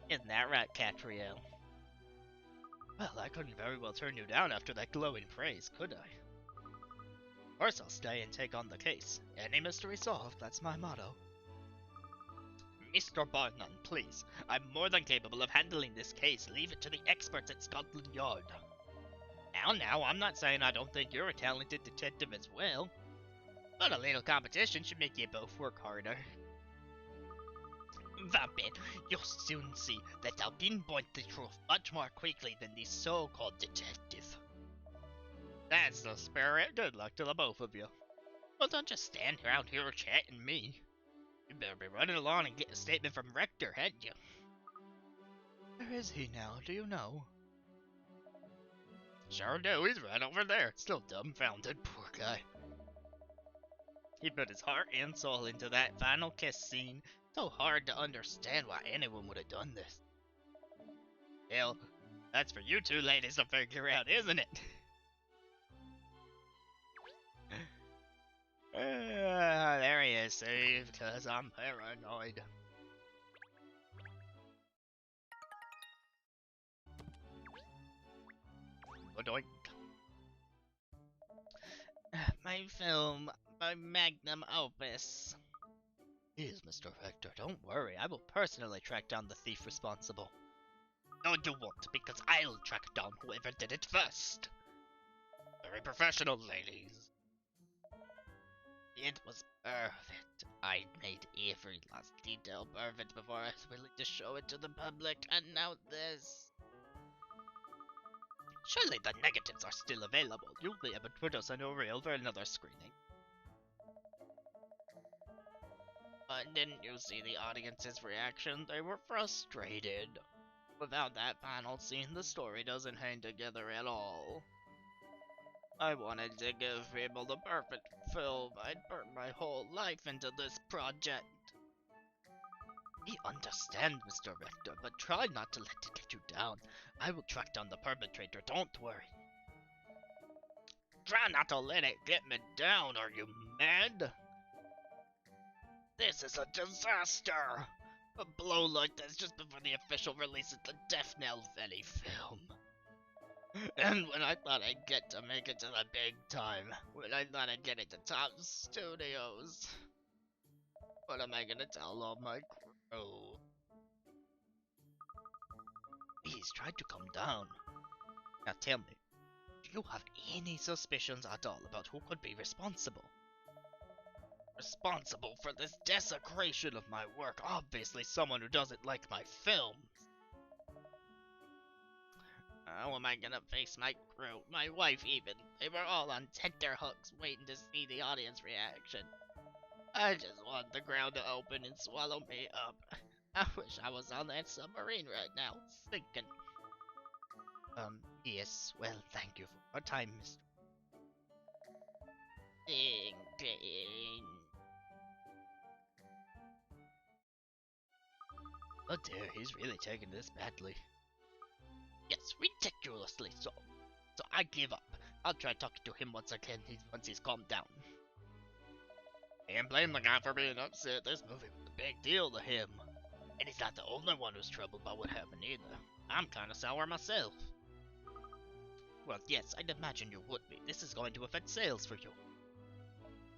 Speaker 1: Isn't that right, Katrielle? Well, I couldn't very well turn you down after that glowing praise, could I? Of course I'll stay and take on the case. Any mystery solved, that's my motto. Mr. Barnum, please. I'm more than capable of handling this case. Leave it to the experts at Scotland Yard. Now, I'm not saying I don't think you're a talented detective as well. But a little competition should make you both work harder. Vampin, you'll soon see that I'll pinpoint the truth much more quickly than the so-called detective. That's the spirit. Good luck to the both of you. Well, don't just stand around here chatting me. You better be running along and get a statement from Rector, hadn't you? Where is he now, do you know? Sure do, he's right over there. Still dumbfounded, poor guy. He put his heart and soul into that final kiss scene. So hard to understand why anyone would have done this. Hell, that's for you two ladies to figure out, isn't it? There he is, saved, cause I'm paranoid. Odoink. My film, my magnum opus. Please, Mr. Rector, don't worry. I will personally track down the thief responsible. No, you won't, because I'll track down whoever did it first. Very professional, ladies. It was perfect. I made every last detail perfect before I was willing to show it to the public, and now this. Surely the negatives are still available. You'll be able to put us on a reel for another screening. But didn't you see the audience's reaction? They were frustrated. Without that final scene, the story doesn't hang together at all. I wanted to give people the perfect film. I'd burnt my whole life into this project. We understand, Mr. Rector, but try not to let it get you down. I will track down the perpetrator, don't worry. Try not to let it get me down, are you mad? This is a disaster! A blow like this just before the official release of the Death Knell Valley film. And when I thought I'd get to make it to the big time, when I thought I'd get it to top studios, what am I gonna tell all my crew? Please try to calm down. Now tell me, do you have any suspicions at all about who could be responsible? Responsible for this desecration of my work? Obviously someone who doesn't like my films. How am I gonna face my crew, my wife even? They were all on tenterhooks waiting to see the audience reaction. I just want the ground to open and swallow me up. I wish I was on that submarine right now, sinking. Yes, well, thank you for your time, Mr. Ding, ding. Oh dear, he's really taking this badly. Yes, ridiculously so. So I give up. I'll try talking to him once again, once he's calmed down. Can't blame the guy for being upset. This movie was a big deal to him. And he's not the only one who's troubled by what happened either. I'm kinda sour myself. Well, yes, I'd imagine you would be. This is going to affect sales for you.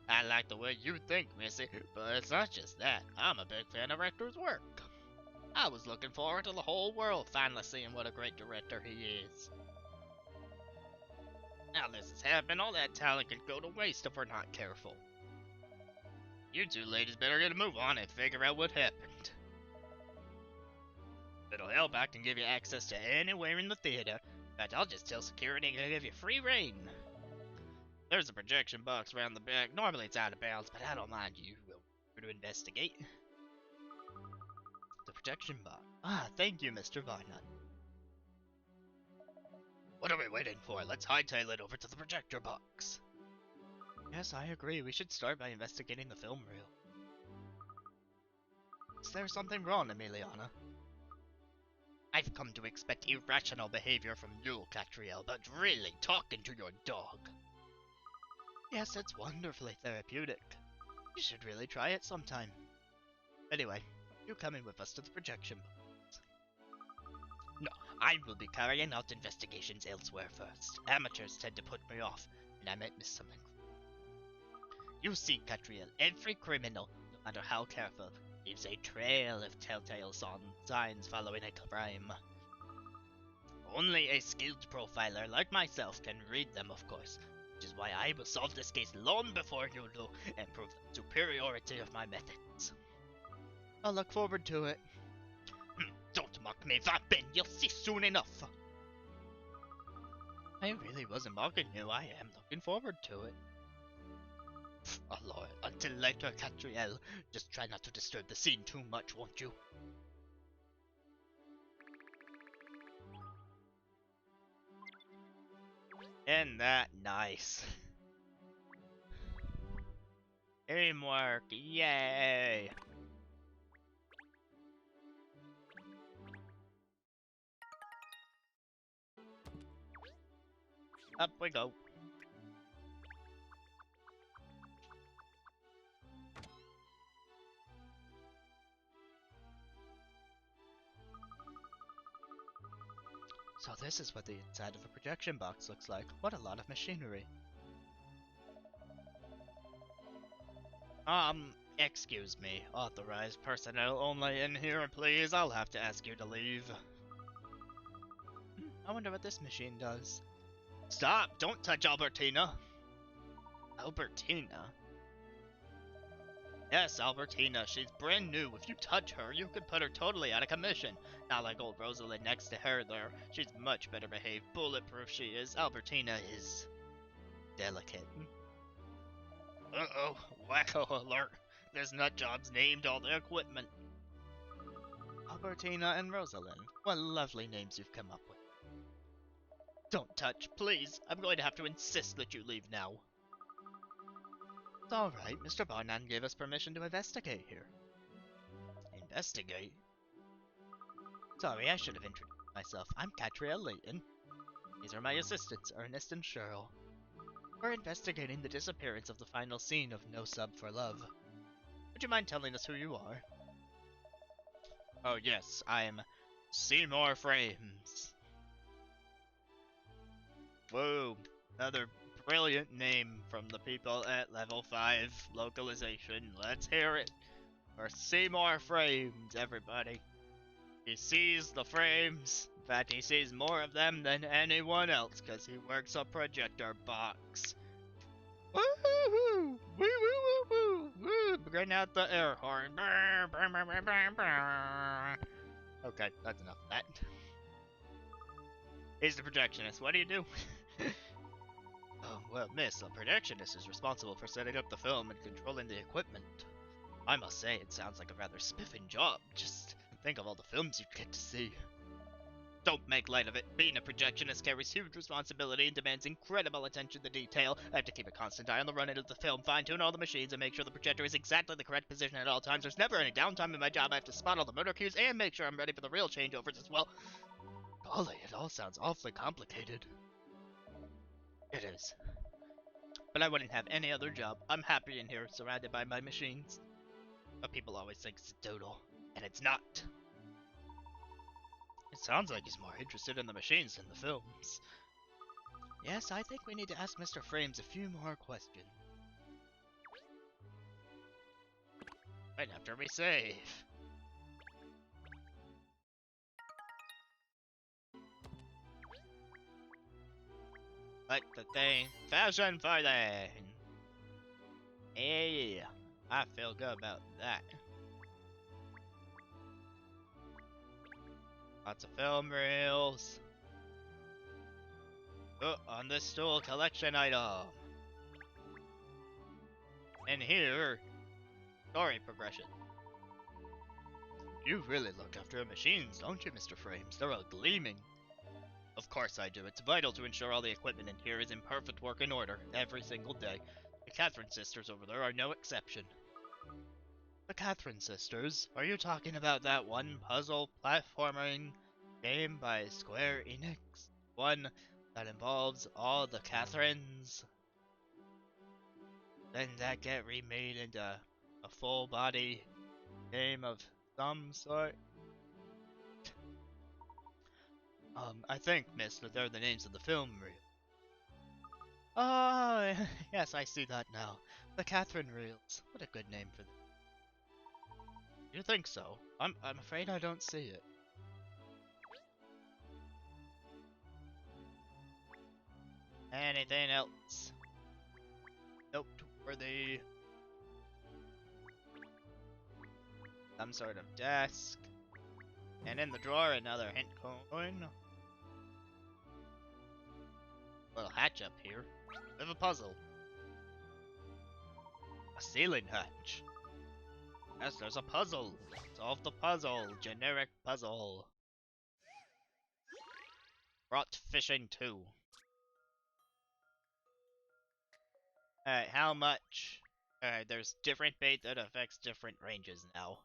Speaker 1: I like the way you think, Missy, but it's not just that. I'm a big fan of Rector's work. I was looking forward to the whole world finally seeing what a great director he is. Now this has happened, all that talent could go to waste if we're not careful. You two ladies better get a move on and figure out what happened. If it'll help, I can give you access to anywhere in the theater. In fact, I'll just tell security to give you free reign. There's a projection box around the back. Normally it's out of bounds, but I don't mind you. We'll to investigate. The projection box. Ah, thank you, Mr. Vinon. What are we waiting for? Let's hightail it over to the projector box. Yes, I agree. We should start by investigating the film reel. Is there something wrong, Emiliana? I've come to expect irrational behavior from you, Katrielle, but really talking to your dog. Yes, it's wonderfully therapeutic. You should really try it sometime. Anyway, you coming with us to the projection box? No, I will be carrying out investigations elsewhere first. Amateurs tend to put me off, and I might miss something. You see, Katrielle, every criminal, no matter how careful, leaves a trail of telltale signs following a crime. Only a skilled profiler like myself can read them, of course, which is why I will solve this case long before you do and prove the superiority of my methods. I'll look forward to it. Don't mock me, Vapin, you'll see soon enough. I really wasn't mocking you, I am looking forward to it. Oh lord, until later, Katrielle. Just try not to disturb the scene too much, won't you? Isn't that nice? Teamwork, yay! Up we go. So this is what the inside of a projection box looks like. What a lot of machinery. Excuse me. Authorized personnel only in here, please. I'll have to ask you to leave. I wonder what this machine does. Stop! Don't touch Albertina! Albertina? Yes, Albertina. She's brand new. If you touch her, you could put her totally out of commission. Not like old Rosalind next to her there. She's much better behaved. Bulletproof she is. Albertina is delicate. Uh-oh. Wacko alert. There's nutjobs named all the equipment. Albertina and Rosalind. What lovely names you've come up with. Don't touch, please. I'm going to have to insist that you leave now. It's alright. Mr. Barnan gave us permission to investigate here. Investigate? Sorry, I should have introduced myself. I'm Katrielle Layton. These are my assistants, Ernest and Cheryl. We're investigating the disappearance of the final scene of No Sub for Love. Would you mind telling us who you are? Oh yes, I'm Seymour Frames. Whoa, another brilliant name from the people at level 5 localization. Let's hear it for Seymour Frames, everybody. He sees the frames. In fact, he sees more of them than anyone else because he works a projector box. Woo-hoo-hoo! Woo-woo-woo-woo! Woo! Bring out the air horn. Okay, that's enough of that. He's the projectionist. What do you do? Well, miss, a projectionist is responsible for setting up the film and controlling the equipment. I must say, it sounds like a rather spiffing job. Just think of all the films you'd get to see. Don't make light of it. Being a projectionist carries huge responsibility and demands incredible attention to detail. I have to keep a constant eye on the run-in of the film, fine-tune all the machines, and make sure the projector is exactly the correct position at all times. There's never any downtime in my job. I have to spot all the motor cues and make sure I'm ready for the real changeovers as well. Golly, it all sounds awfully complicated. It is. But I wouldn't have any other job. I'm happy in here, surrounded by my machines. But people always think it's a doodle, and it's not. It sounds like he's more interested in the machines than the films. Yes, I think we need to ask Mr. Frames a few more questions. Right after we save. Like the thing, fashion fighting. Yeah, I feel good about that. Lots of film reels. Oh, on this stool, collection item. And here, story progression. You really look after your machines, don't you, Mr. Frames? They're all gleaming. Of course I do. It's vital to ensure all the equipment in here is in perfect working order every single day. The Catherine sisters over there are no exception. The Catherine sisters? Are you talking about that one puzzle platforming game by Square Enix? One that involves all the Catherines? Then that get remade into a full body game of some sort? I think, miss, that they're the names of the film reel. Oh, yes, I see that now. The Catherine reels. What a good name for them. You think so? I'm afraid I don't see it. Anything else? Noteworthy. Some sort of desk. And in the drawer, another hint coin. Little hatch up here. We have a puzzle. A ceiling hatch. Yes, there's a puzzle. Solve the puzzle. Generic puzzle. Brought fishing too. Alright, how much? Alright, there's different bait that affects different ranges now.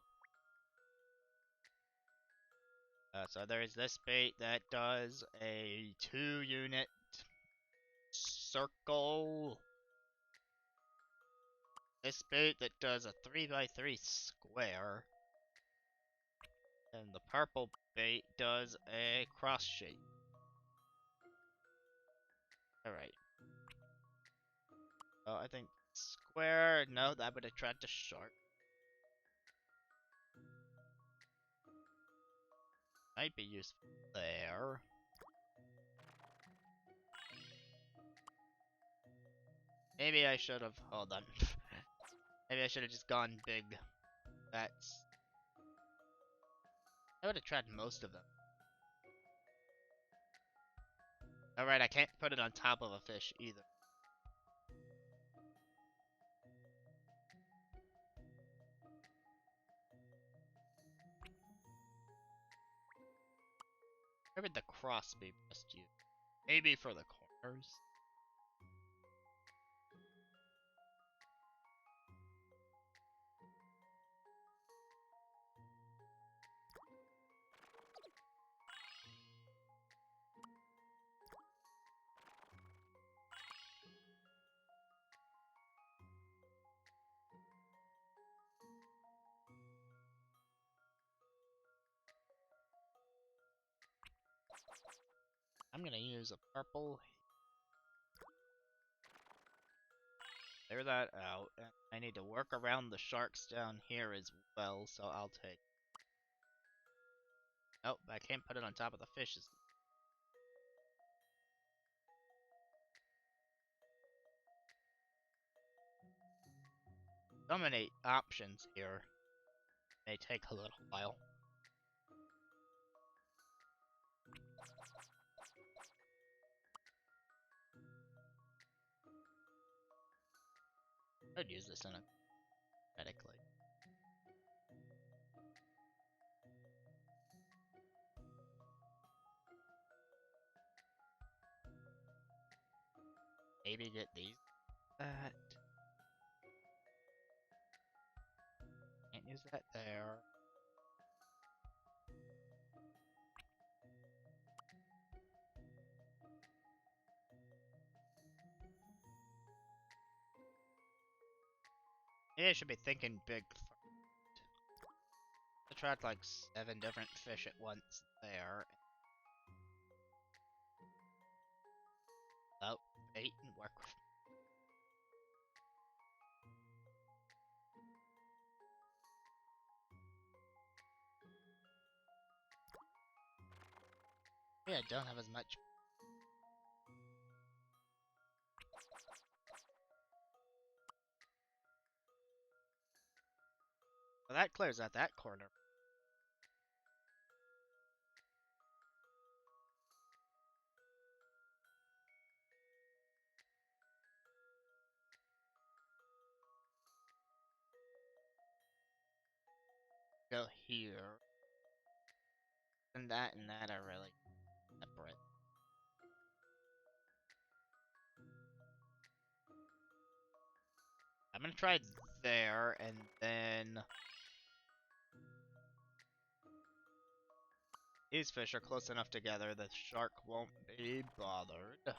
Speaker 1: So there's this bait that does a 2-unit circle. This bait that does a 3x3 square. And the purple bait does a cross shape. Alright. Oh, I think square, no, that would attract a shark. Might be useful there. Maybe I should have, hold on. Maybe I should have just gone big. That's... That would attract most of them. Alright, I can't put it on top of a fish either. Where would the cross be best used? Maybe for the corners? I'm gonna use a purple. Clear that out. And I need to work around the sharks down here as well, so I'll take... Nope, I can't put it on top of the fishes. So many options here. May take a little while. Could use this in a medically. Maybe get these. That. Can't use that there. Maybe I should be thinking big first. Attract like 7 different fish at once there. Oh, bait and work with. Yeah, I don't have as much. Well, that clears out that corner. Go here. And that are really separate. I'm gonna try there, and then... These fish are close enough together the shark won't be bothered.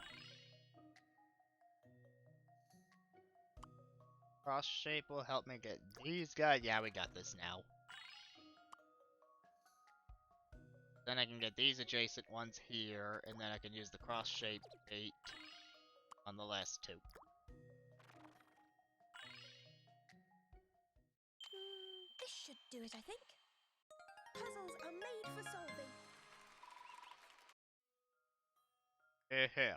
Speaker 1: Cross shape will help me get these guys. Yeah, we got this now. Then I can get these adjacent ones here, and then I can use the cross shape bait on the last 2.
Speaker 2: This should do it, I think. Puzzles are made for solving.
Speaker 1: Here.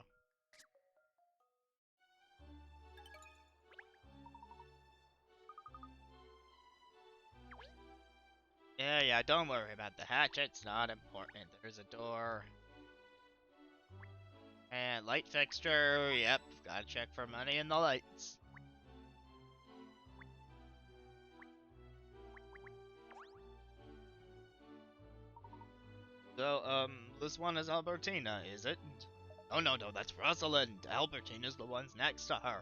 Speaker 1: Yeah, don't worry about the hatch, it's not important. There's a door. And light fixture, yep, gotta check for money in the lights. So, this one is Albertina, is it? Oh, no, that's Rosalind. Albertina's the one's next to her.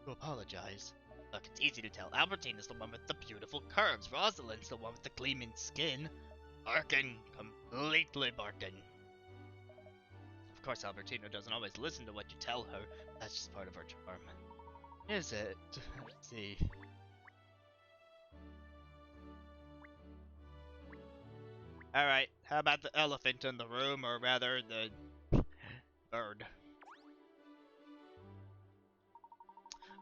Speaker 1: To apologize. Look, it's easy to tell. Albertina's the one with the beautiful curves. Rosalind's the one with the gleaming skin. Barking. Completely barking. Of course, Albertina doesn't always listen to what you tell her. That's just part of her charm. Is it? Let's see. Alright, how about the elephant in the room, or rather, the bird?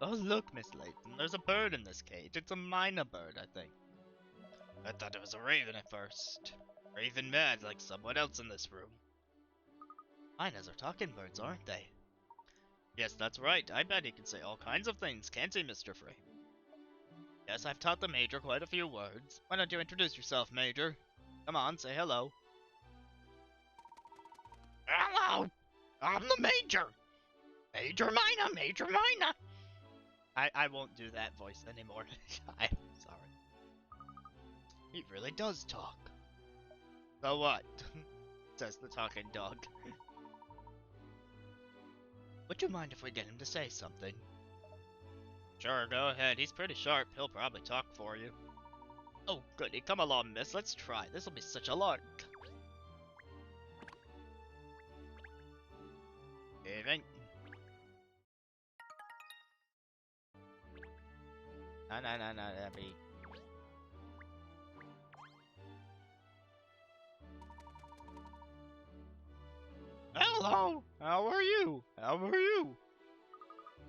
Speaker 1: Oh, look, Miss Layton, there's a bird in this cage. It's a minor bird, I think. I thought it was a raven at first. Raven mad like someone else in this room. Miners are talking birds, aren't they? Yes, that's right. I bet he can say all kinds of things, can't he, Mr. Frame? Yes, I've taught the Major quite a few words. Why don't you introduce yourself, Major? Come on, say hello. Hello! I'm the Major! Major Mina! Major Mina! I won't do that voice anymore. I'm sorry. He really does talk. So what? Says the talking dog. Would you mind if we get him to say something? Sure, go ahead. He's pretty sharp. He'll probably talk for you. Oh, goody. Come along, miss. Let's try. This'll be such a lark. Evening. No, that'd be... Hello! How are you? How are you?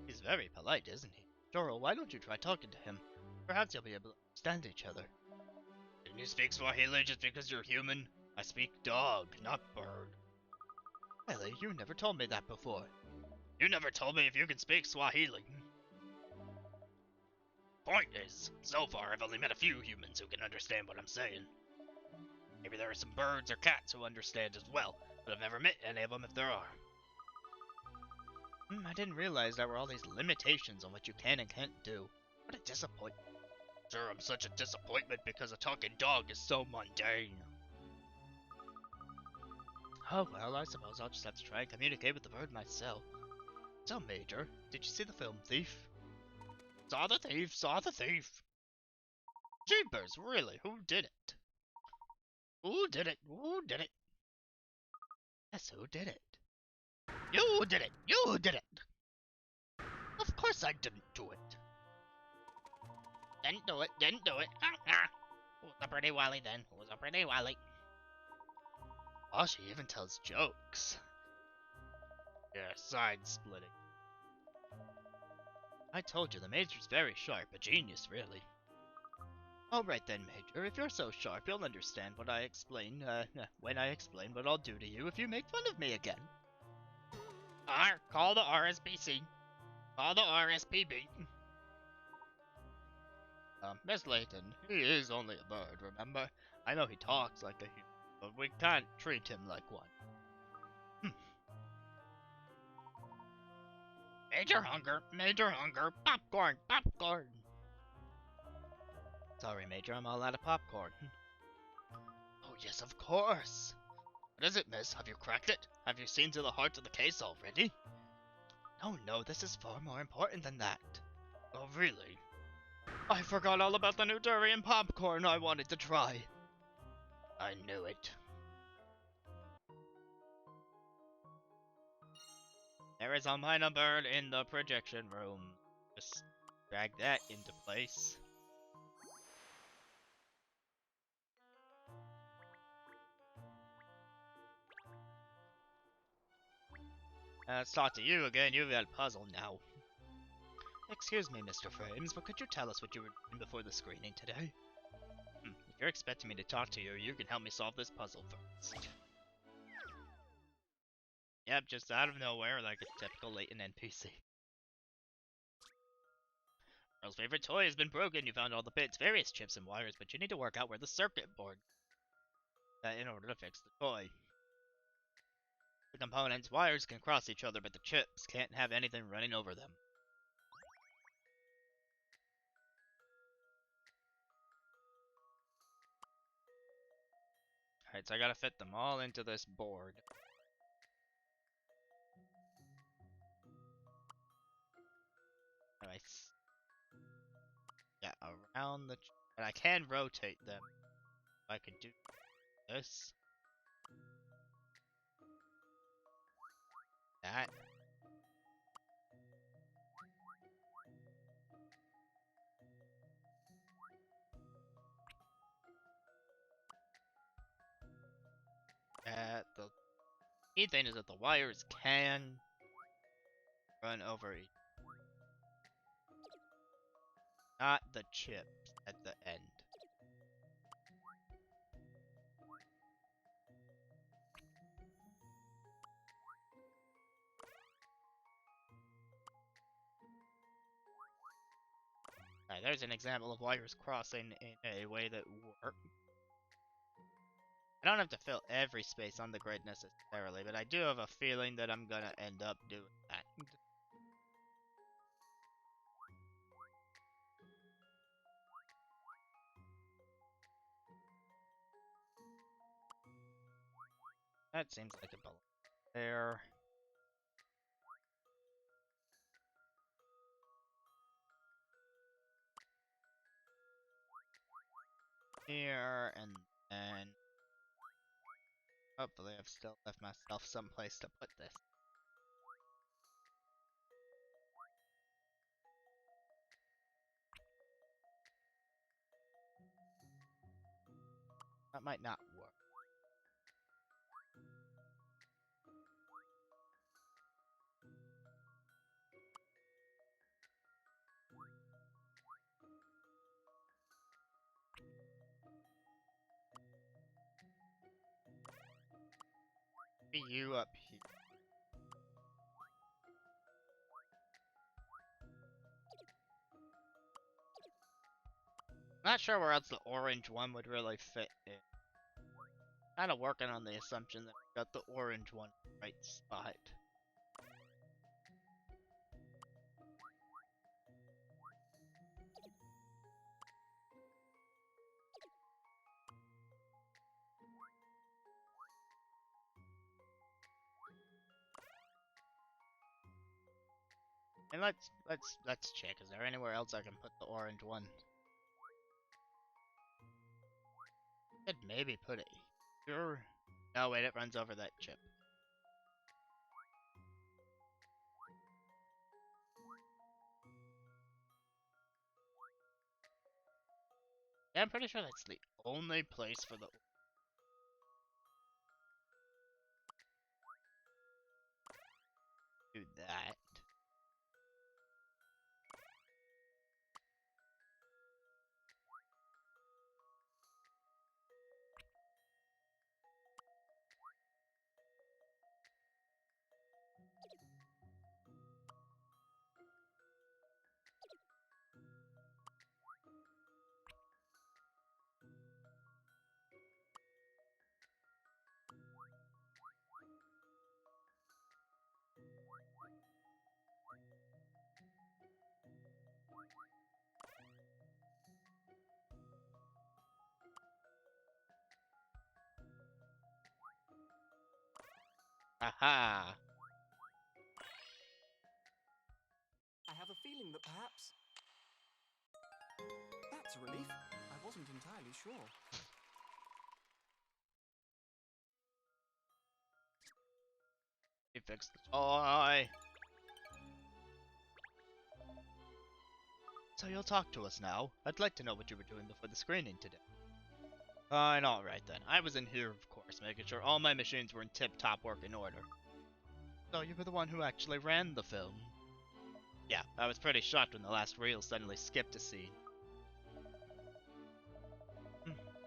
Speaker 1: He's very polite, isn't he? Doro, why don't you try talking to him? Perhaps you'll be able to understand each other. Can you speak Swahili just because you're human? I speak dog, not bird. Ellie, you never told me that before. You never told me if you can speak Swahili. Point is, so far I've only met a few humans who can understand what I'm saying. Maybe there are some birds or cats who understand as well, but I've never met any of them if there are. I didn't realize there were all these limitations on what you can and can't do. What a disappointment. Sure, I'm such a disappointment because a talking dog is so mundane. Oh well, I suppose I'll just have to try and communicate with the bird myself. So, Major, did you see the film Thief? Saw the thief, saw the thief! Jeepers, really, who did it? Who did it? Who did it? Yes, who did it? You did it! You did it! Of course I didn't do it. Didn't do it, didn't do it. Who's a pretty wally then? Who's a pretty wally? Oh, she even tells jokes. Yeah, side splitting. I told you, the Major's very sharp, a genius, really. Alright then, Major, if you're so sharp, you'll understand what I explain, when I explain what I'll do to you if you make fun of me again. Call the RSPC. Call the RSPB. Miss Layton, he is only a bird, remember? I know he talks like a human, but we can't treat him like one. Major hunger, popcorn, popcorn! Sorry, Major, I'm all out of popcorn. Oh yes, of course! What is it, miss? Have you cracked it? Have you seen to the heart of the case already? No, this is far more important than that. Oh, really? I forgot all about the new durian popcorn I wanted to try. I knew it. There is a minor bird in the projection room. Just drag that into place. Let's talk to you again. You've got a puzzle now. Excuse me, Mr. Frames, but could you tell us what you were doing before the screening today? If you're expecting me to talk to you, you can help me solve this puzzle first. Yep, just out of nowhere, like a typical Layton NPC. Earl's favorite toy has been broken. You found all the bits, various chips and wires, but you need to work out where the circuit board in order to fix the toy. The components' wires can cross each other, but the chips can't have anything running over them. Alright, so I gotta fit them all into this board. Nice. Yeah, around the... And I can rotate them. I could do this. That. The key thing is that the wires can run over each. Not the chips at the end. Alright, there's an example of wires crossing in a way that works. I don't have to fill every space on the grid necessarily, but I do have a feeling that I'm gonna end up doing that. That seems like a balance there. Here, and then... Hopefully I've still left myself someplace to put this. That might not work. Maybe you up here. Not sure where else the orange one would really fit in. Kinda working on the assumption that we got the orange one in the right spot. And let's check. Is there anywhere else I can put the orange one? Could maybe put it here. No, wait, it runs over that chip. Yeah, I'm pretty sure that's the only place for the... Do that. Aha!
Speaker 3: I have a feeling that perhaps... That's a relief. I wasn't entirely sure.
Speaker 1: We fixed the toy! So you'll talk to us now? I'd like to know what you were doing before the screening today. Fine, alright then. I was in here, of course, making sure all my machines were in tip-top working order. So you were the one who actually ran the film? Yeah, I was pretty shocked when the last reel suddenly skipped a scene.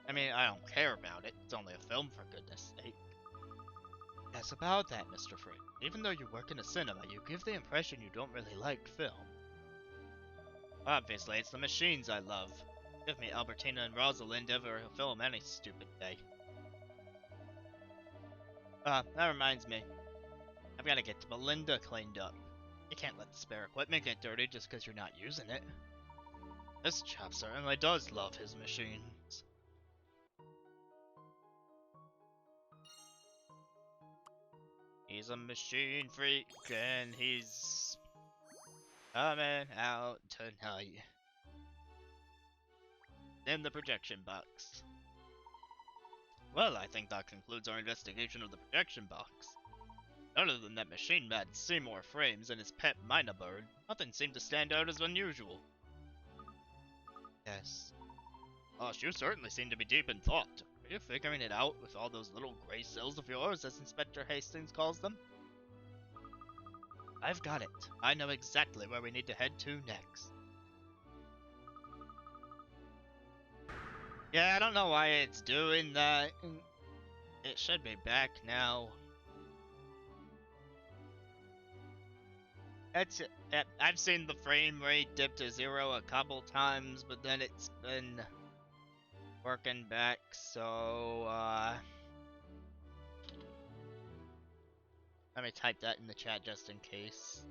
Speaker 1: I mean, I don't care about it. It's only a film, for goodness sake. Yes, about that, Mr. Frick. Even though you work in a cinema, you give the impression you don't really like film. Obviously, it's the machines I love. Give me Albertina and Rosalind over a film any stupid day. That reminds me. I've got to get Belinda cleaned up. You can't let the spare equipment get dirty just because you're not using it. This chap certainly does love his machines. He's a machine freak and he's coming out tonight. In the projection box. Well, I think that concludes our investigation of the projection box. Other than that machine-mad Seymour Frames and his pet Mina Bird, nothing seemed to stand out as unusual. Yes. Gosh, you certainly seem to be deep in thought. Are you figuring it out with all those little gray cells of yours, as Inspector Hastings calls them? I've got it. I know exactly where we need to head to next. Yeah, I don't know why it's doing that. It should be back now. I've seen the frame rate dip to 0 a couple times, but then it's been working back, so let me type that in the chat just in case.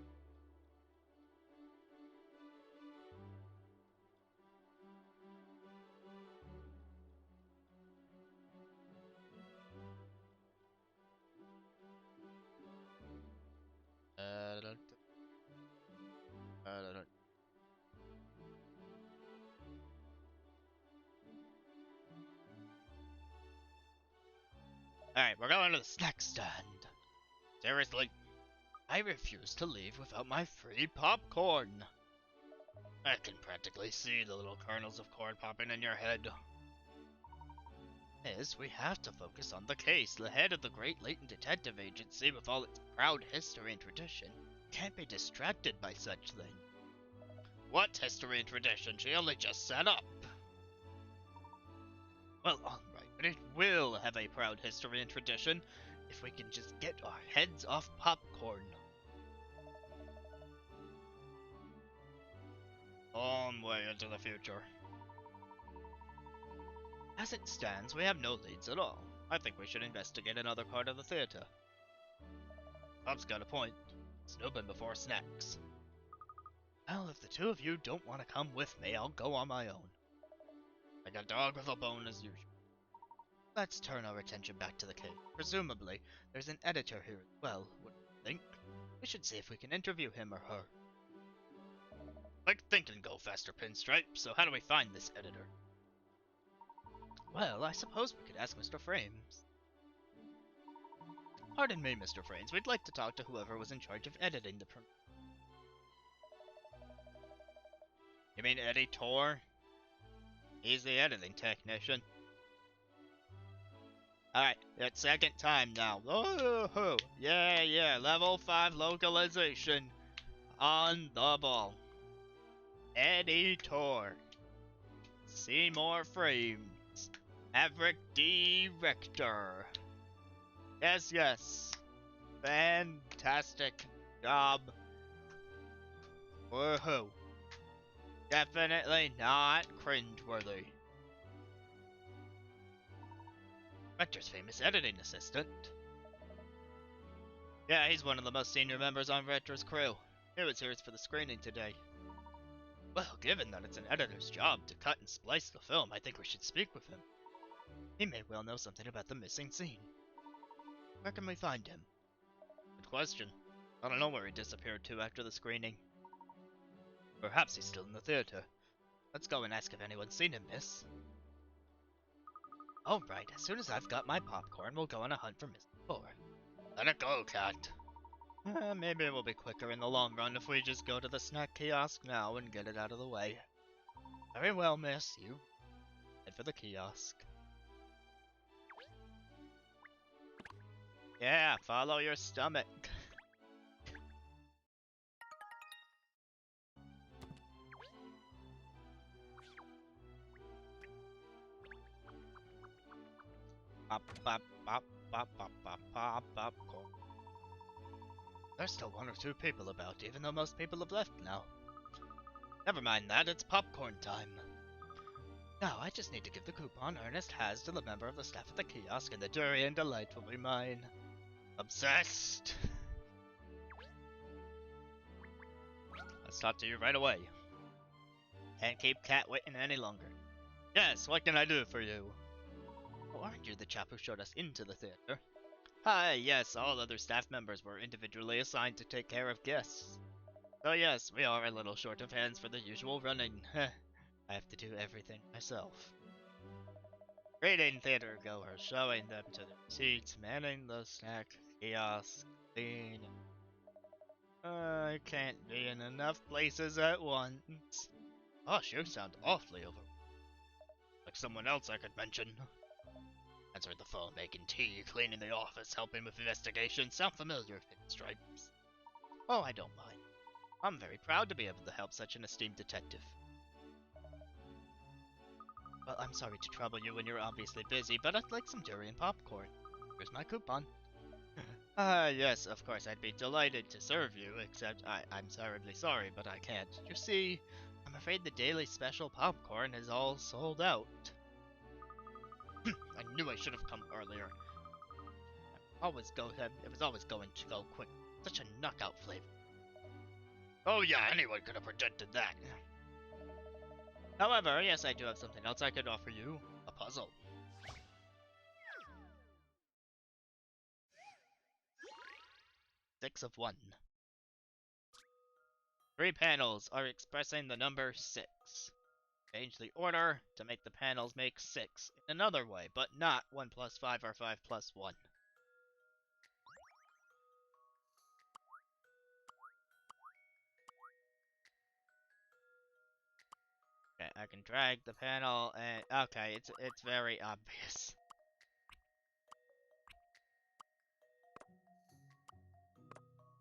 Speaker 1: Alright, we're going to the snack stand. Seriously, I refuse to leave without my free popcorn. I can practically see the little kernels of corn popping in your head. Is we have to focus on the case. The head of the Great Latent Detective Agency, with all its proud history and tradition, can't be distracted by such things. What history and tradition? She only just set up. Well, alright, but it will have a proud history and tradition if we can just get our heads off popcorn. Long way into the future. As it stands, we have no leads at all. I think we should investigate another part of the theater. Bob's got a point. Snooping before snacks. Well, if the two of you don't want to come with me, I'll go on my own. Like a dog with a bone as usual. Let's turn our attention back to the cave. Presumably, there's an editor here as well, wouldn't you think? We should see if we can interview him or her. Like think and go faster, Pinstripe. So how do we find this editor? Well, I suppose we could ask Mr. Frames. Pardon me, Mr. Frames. We'd like to talk to whoever was in charge of editing the You mean editor? He's the editing technician. Alright, it's second time now. Oh, yeah, level 5 localization on the ball. Editor. Seymour Frames. Maverick Director. Yes. Fantastic job. Woohoo. Definitely not cringeworthy. Rector's famous editing assistant. Yeah, he's one of the most senior members on Rector's crew. He was here for the screening today. Well, given that it's an editor's job to cut and splice the film, I think we should speak with him. He may well know something about the missing scene. Where can we find him? Good question. I don't know where he disappeared to after the screening. Perhaps he's still in the theater. Let's go and ask if anyone's seen him, miss. Alright, as soon as I've got my popcorn, we'll go on a hunt for Mr. Thor. Let it go, Cat. Maybe it will be quicker in the long run if we just go to the snack kiosk now and get it out of the way. Very well, miss. You head for the kiosk. Yeah, follow your stomach. Popcorn. There's still one or two people about, even though most people have left now. Never mind that, it's popcorn time. Now, I just need to give the coupon Ernest has to the member of the staff at the kiosk, and the durian delight will be mine. Obsessed! Let's talk to you right away. Can't keep Cat waiting any longer. Yes, what can I do for you? Oh, aren't you the chap who showed us into the theater? Hi, yes, all other staff members were individually assigned to take care of guests. So yes, we are a little short of hands for the usual running. I have to do everything myself. Greeting theater goers, showing them to their seats, manning the snack kiosk, clean. I can't be in enough places at once. Gosh, you sound awfully over. Like someone else I could mention. Answering the phone, making tea, cleaning the office, helping with investigations. Sound familiar, Pinstripes? Oh, I don't mind. I'm very proud to be able to help such an esteemed detective. Well, I'm sorry to trouble you when you're obviously busy, but I'd like some durian popcorn. Here's my coupon. Yes, of course, I'd be delighted to serve you, except I'm terribly sorry, but I can't. You see, I'm afraid the daily special popcorn is all sold out. I knew I should have come earlier. It was always going to go quick. Such a knockout flavor. Oh yeah, anyone could have predicted that. However, yes, I do have something else I could offer you. A puzzle. Six of one. 3 panels are expressing the number 6. Change the order to make the panels make 6 in another way, but not 1 plus 5 or 5 plus 1. Okay, I can drag the panel and okay, it's very obvious.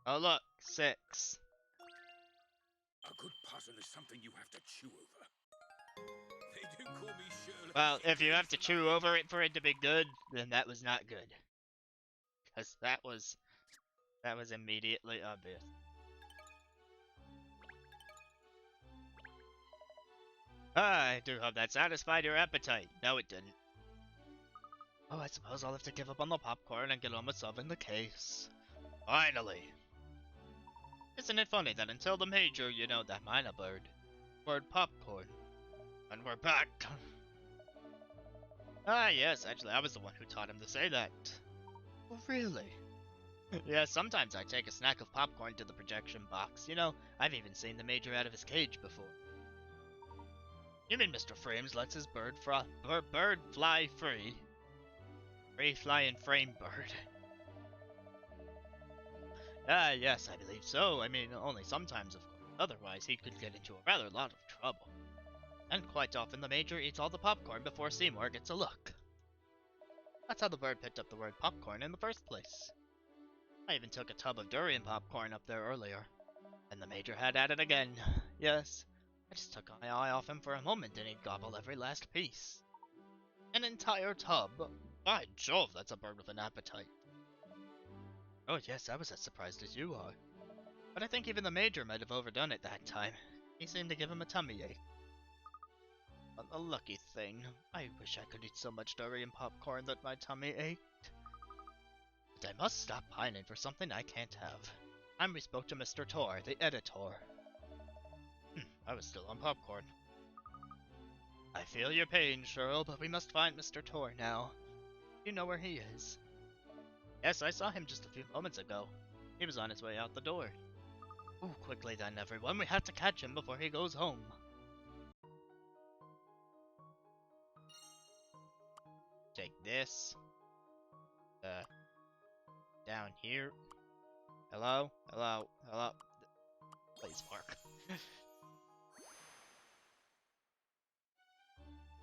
Speaker 1: Oh look, 6.
Speaker 5: A good puzzle is something you have to chew over. They do call me Sherlock.
Speaker 1: Well, if you have to chew over it for it to be good, then that was not good. Because that was immediately obvious. I do hope that satisfied your appetite. No, it didn't. Oh, I suppose I'll have to give up on the popcorn and get on with solving the case. Finally. Isn't it funny that until the major, you know, that minor bird, word popcorn. And we're back. Ah, yes, actually, I was the one who taught him to say that. Oh, really? Yeah, sometimes I take a snack of popcorn to the projection box. You know, I've even seen the Major out of his cage before. You mean Mr. Frames lets his bird fly free? Free flying frame bird. Ah, yes, I believe so. I mean, only sometimes, of course. Otherwise, he could get into a rather lot of trouble. And quite often the Major eats all the popcorn before Seymour gets a look. That's how the bird picked up the word popcorn in the first place. I even took a tub of durian popcorn up there earlier. And the Major had at it again. Yes, I just took my eye off him for a moment and he'd gobble every last piece. An entire tub? By Jove, that's a bird with an appetite. Oh yes, I was as surprised as you are. But I think even the Major might have overdone it that time. He seemed to give him a tummy ache. A lucky thing. I wish I could eat so much durian popcorn that my tummy ached. But I must stop pining for something I can't have. And we spoke to Mr. Tor, the editor. I was still on popcorn. I feel your pain, Cheryl, but we must find Mr. Tor now. You know where he is? Yes, I saw him just a few moments ago. He was on his way out the door. Ooh, quickly then, everyone. We have to catch him before he goes home. Take this. Down here. Hello? Hello? Hello? Please work.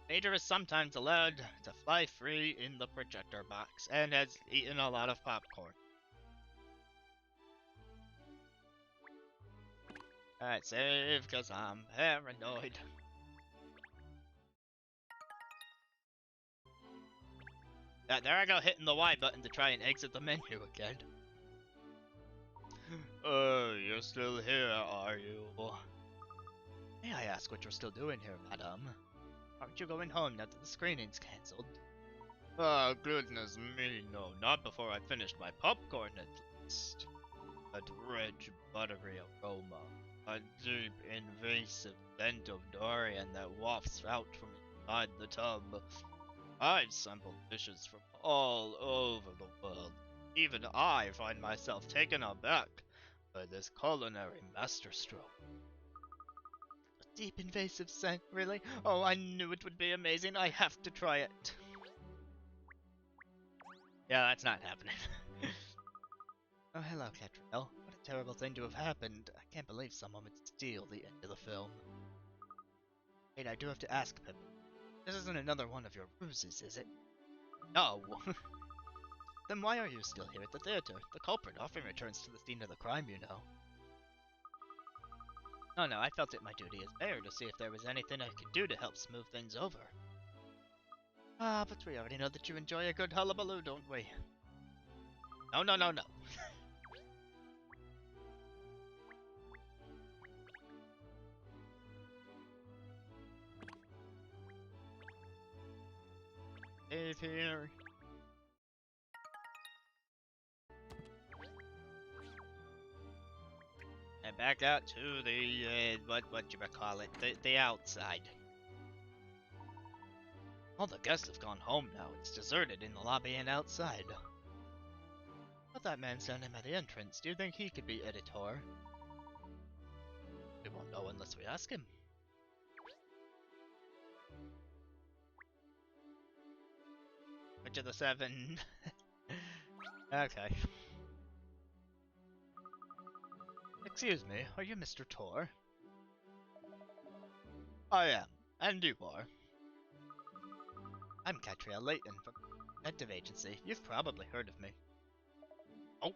Speaker 1: Major is sometimes allowed to fly free in the projector box and has eaten a lot of popcorn. Alright, save, cause I'm paranoid. There I go, hitting the Y button to try and exit the menu again. You're still here, are you? May I ask what you're still doing here, madam? Aren't you going home now that the screening's cancelled? Oh, goodness me, no, not before I finished my popcorn at least. That rich, buttery aroma. A deep, invasive scent of durian that wafts out from inside the tub. I've sampled dishes from all over the world. Even I find myself taken aback by this culinary masterstroke. A deep, invasive scent, really? Oh, I knew it would be amazing. I have to try it. Yeah, that's not happening. Oh, hello, Katrielle. What a terrible thing to have happened. I can't believe someone would steal the end of the film. Wait, I do have to ask, Pip. This isn't another one of your ruses, is it? No. Then why are you still here at the theater? The culprit often returns to the scene of the crime, you know. Oh no, I felt it my duty as mayor to see if there was anything I could do to help smooth things over. Ah, but we already know that you enjoy a good hullabaloo, don't we? No, no, no, no. Save here. And back out to the, what you call it, the outside. All the guests have gone home now. It's deserted in the lobby and outside. But that man standing by the entrance, do you think he could be editor? We won't know unless we ask him. Which of the 7? Okay. Excuse me, are you Mr. Tor? I am, and you are. I'm Katrielle Layton from the Detective Agency. You've probably heard of me. Oh.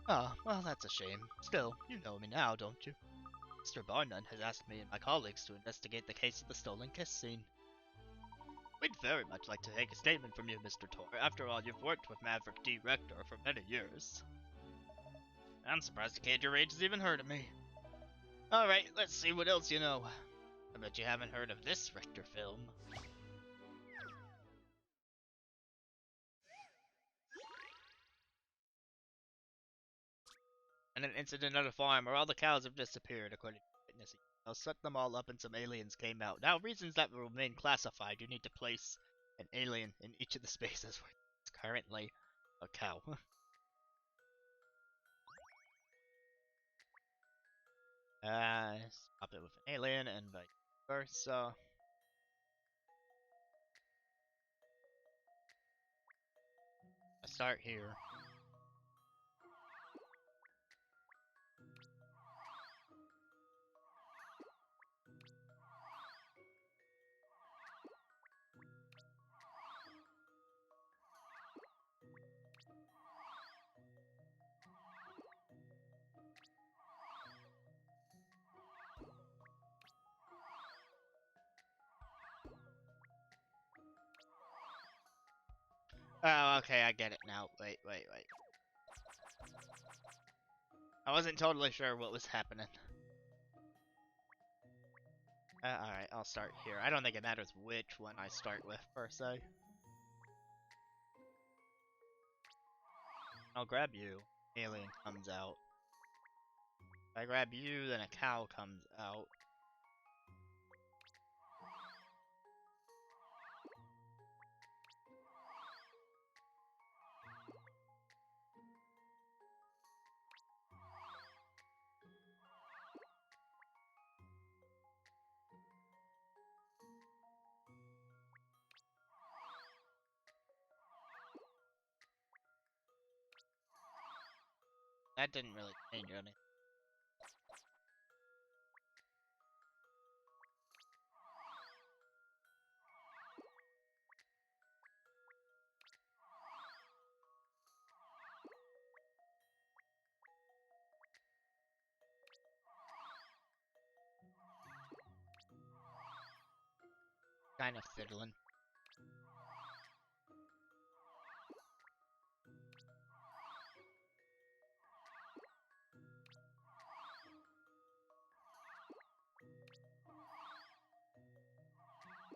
Speaker 1: Ah, well, that's a shame. Still, you know me now, don't you? Mr. Barnum has asked me and my colleagues to investigate the case of the stolen kiss scene. We'd very much like to take a statement from you, Mr. Tor. After all, you've worked with Maverick D. Rector for many years. I'm surprised the Cage Rage has even heard of me. Alright, let's see what else you know. I bet you haven't heard of this Rector film. And an incident at a farm where all the cows have disappeared, according to witnesses. I'll set them all up and some aliens came out. Now, reasons that will remain classified, you need to place an alien in each of the spaces where it's currently a cow. Swap it with an alien and vice versa. I start here. Oh, okay, I get it now. Wait. I wasn't totally sure what was happening. Alright, I'll start here. I don't think it matters which one I start with, per se. I'll grab you. Alien comes out. If I grab you, then a cow comes out. That didn't really change anything. Kind of fiddling.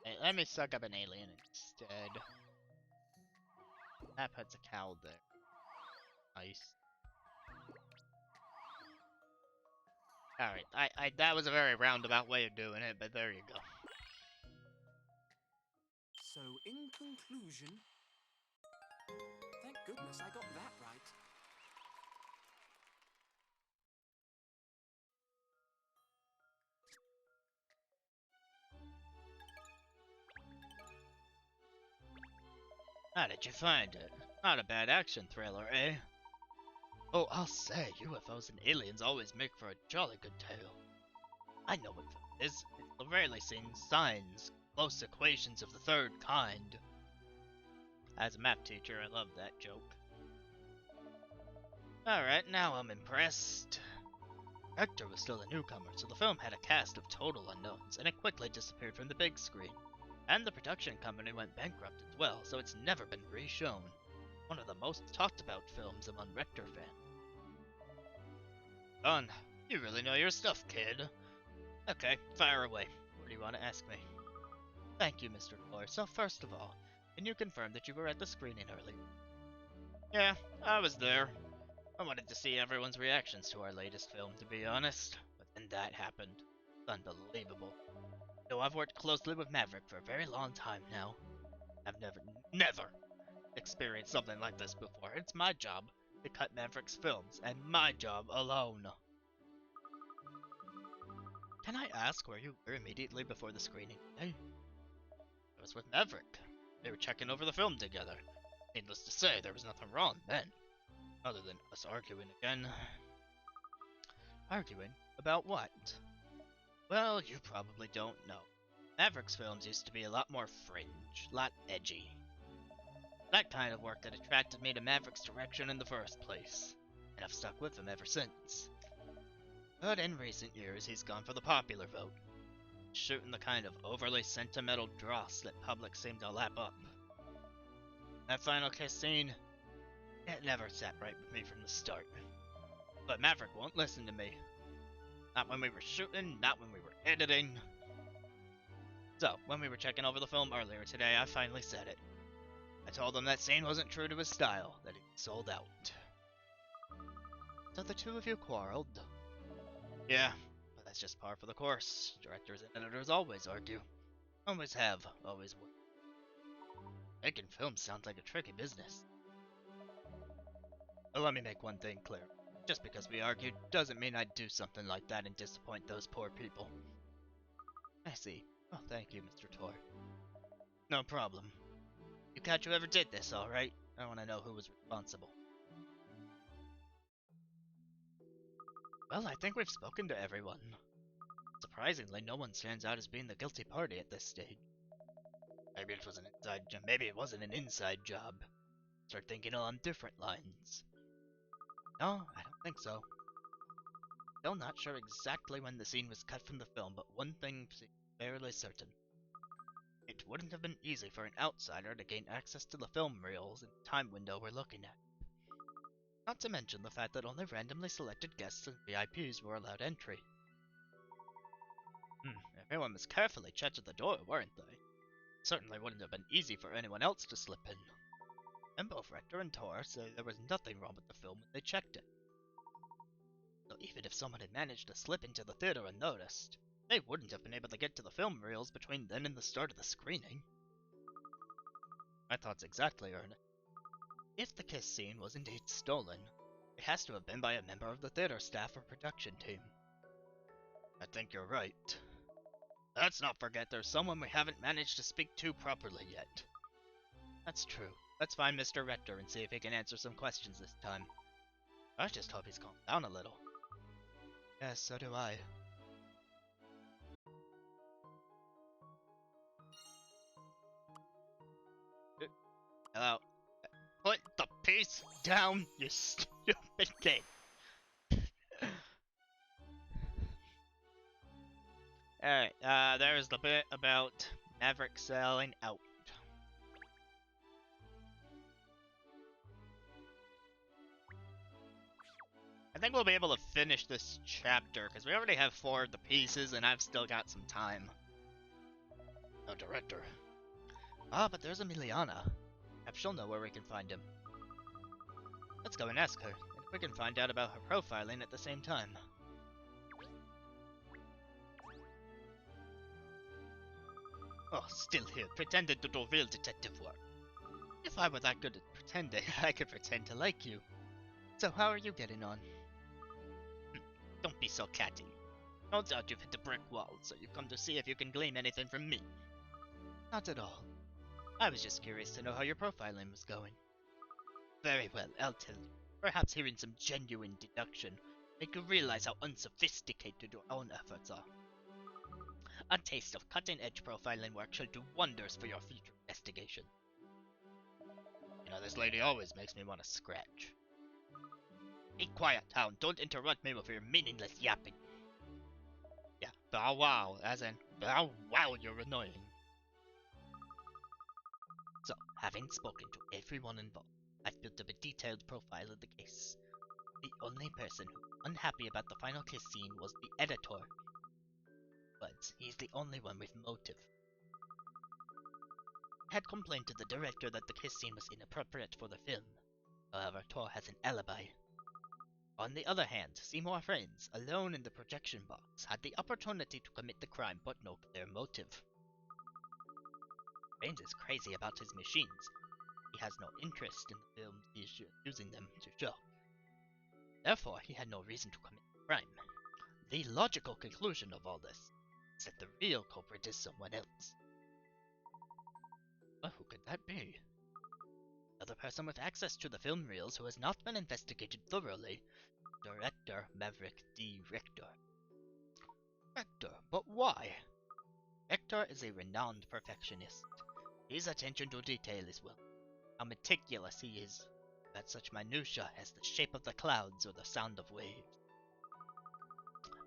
Speaker 1: Hey, let me suck up an alien instead. That puts a cow there. Nice. Alright, I that was a very roundabout way of doing it, but there you go.
Speaker 3: So, in conclusion, thank goodness I got that right.
Speaker 1: How did you find it? Not a bad action thriller, eh? Oh, I'll say, UFOs and aliens always make for a jolly good tale. I know what it is. It's the rarely seen signs, close equations of the third kind. As a math teacher, I love that joke. Alright, now I'm impressed. Hector was still a newcomer, so the film had a cast of total unknowns, and it quickly disappeared from the big screen. And the production company went bankrupt as well, so it's never been re-shown. One of the most talked about films among Rector fans. Done. You really know your stuff, kid. Okay, fire away. What do you want to ask me? Thank you, Mr. Floor. So first of all, can you confirm that you were at the screening earlier? Yeah, I was there. I wanted to see everyone's reactions to our latest film, to be honest. But then that happened. It's unbelievable. You know, I've worked closely with Maverick for a very long time now. I've never experienced something like this before. It's my job to cut Maverick's films, and my job alone. Can I ask where you were immediately before the screening today? I was with Maverick. They were checking over the film together. Needless to say, there was nothing wrong then. Other than us arguing again. Arguing? About what? Well, you probably don't know. Maverick's films used to be a lot more fringe, lot edgy. That kind of work that attracted me to Maverick's direction in the first place. And I've stuck with him ever since. But in recent years, he's gone for the popular vote, shooting the kind of overly sentimental dross that public seem to lap up. That final kiss scene, it never sat right with me from the start. But Maverick won't listen to me. Not when we were shooting, not when we were editing. So, when we were checking over the film earlier today, I finally said it. I told him that scene wasn't true to his style, that he sold out. So the two of you quarreled? Yeah, but that's just par for the course. Directors and editors always argue. Always have, always will. Making films sounds like a tricky business. But let me make one thing clear. Just because we argued doesn't mean I'd do something like that and disappoint those poor people. I see. Oh, thank you, Mr. Tor. No problem. You catch whoever did this, alright? I want to know who was responsible. Well, I think we've spoken to everyone. Surprisingly, no one stands out as being the guilty party at this stage. Maybe it was an inside job. Maybe it wasn't an inside job. Start thinking along different lines. No, I don't think so. Still not sure exactly when the scene was cut from the film, but one thing seems fairly certain. It wouldn't have been easy for an outsider to gain access to the film reels in the time window we're looking at. Not to mention the fact that only randomly selected guests and VIPs were allowed entry. Everyone was carefully checked at the door, weren't they? Certainly wouldn't have been easy for anyone else to slip in. And both Rector and Tor say there was nothing wrong with the film when they checked it. So even if someone had managed to slip into the theater unnoticed, they wouldn't have been able to get to the film reels between then and the start of the screening. My thoughts exactly, Ernest. If the kiss scene was indeed stolen, it has to have been by a member of the theater staff or production team. I think you're right. Let's not forget there's someone we haven't managed to speak to properly yet. That's true. Let's find Mr. Rector and see if he can answer some questions this time. I just hope he's calmed down a little. Yes, so do I. Hello. Put the piece down, you stupid kid. Alright, there's the bit about Maverick selling out. I think we'll be able to finish this chapter, because we already have 4 of the pieces, and I've still got some time. No director. Ah, but there's Emiliana. Perhaps she'll know where we can find him. Let's go and ask her, and if we can find out about her profiling at the same time. Oh, still here, pretending to do real detective work. If I were that good at pretending, I could pretend to like you. So how are you getting on? Don't be so catty. No doubt you've hit a brick wall, so you've come to see if you can glean anything from me. Not at all. I was just curious to know how your profiling was going. Very well, I'll tell you. Perhaps hearing some genuine deduction make you realize how unsophisticated your own efforts are. A taste of cutting-edge profiling work shall do wonders for your future investigation. You know, this lady always makes me want to scratch. Be quiet, Hound. Don't interrupt me with your meaningless yapping. Yeah, bow wow, as in, bow wow, you're annoying. So, having spoken to everyone involved, I've built up a detailed profile of the case. The only person who was unhappy about the final kiss scene was the editor. But he's the only one with motive. I had complained to the director that the kiss scene was inappropriate for the film. However, Tor has an alibi. On the other hand, Seymour Friends, alone in the projection box, had the opportunity to commit the crime but no clear motive. Friends is crazy about his machines. He has no interest in the films he is using them to show. Therefore, he had no reason to commit the crime. The logical conclusion of all this is that the real culprit is someone else. Well, who could that be? Another person with access to the film reels who has not been investigated thoroughly. Director Maverick D. Rector. Rector, but why? Rector is a renowned perfectionist. His attention to detail is well. How meticulous he is about such minutiae as the shape of the clouds or the sound of waves.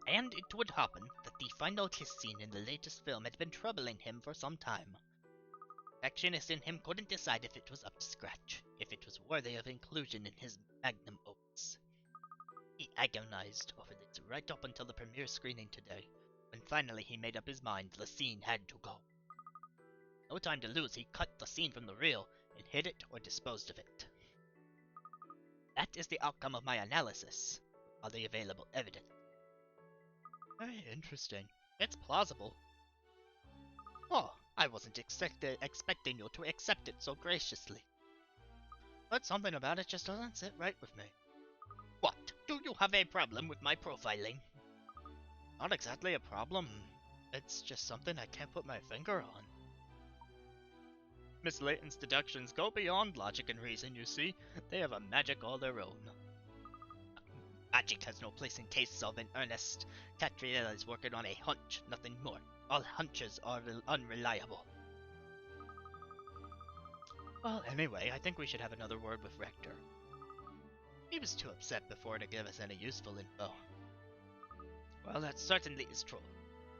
Speaker 1: And it would happen that the final kiss scene in the latest film had been troubling him for some time. The perfectionist in him couldn't decide if it was up to scratch, if it was worthy of inclusion in his magnum opus. He agonized over this right up until the premiere screening today, when finally he made up his mind the scene had to go. No time to lose, he cut the scene from the reel and hid it or disposed of it. That is the outcome of my analysis, all the available evidence. Very interesting. It's plausible. Oh, I wasn't expecting you to accept it so graciously. But something about it just doesn't sit right with me. What? Do you have a problem with my profiling? Not exactly a problem. It's just something I can't put my finger on. Miss Layton's deductions go beyond logic and reason, you see. They have a magic all their own. Magic has no place in cases of in earnest. Katrielle is working on a hunch, nothing more. All hunches are unreliable. Well, anyway, I think we should have another word with Rector. He was too upset before to give us any useful info. Well, that certainly is true.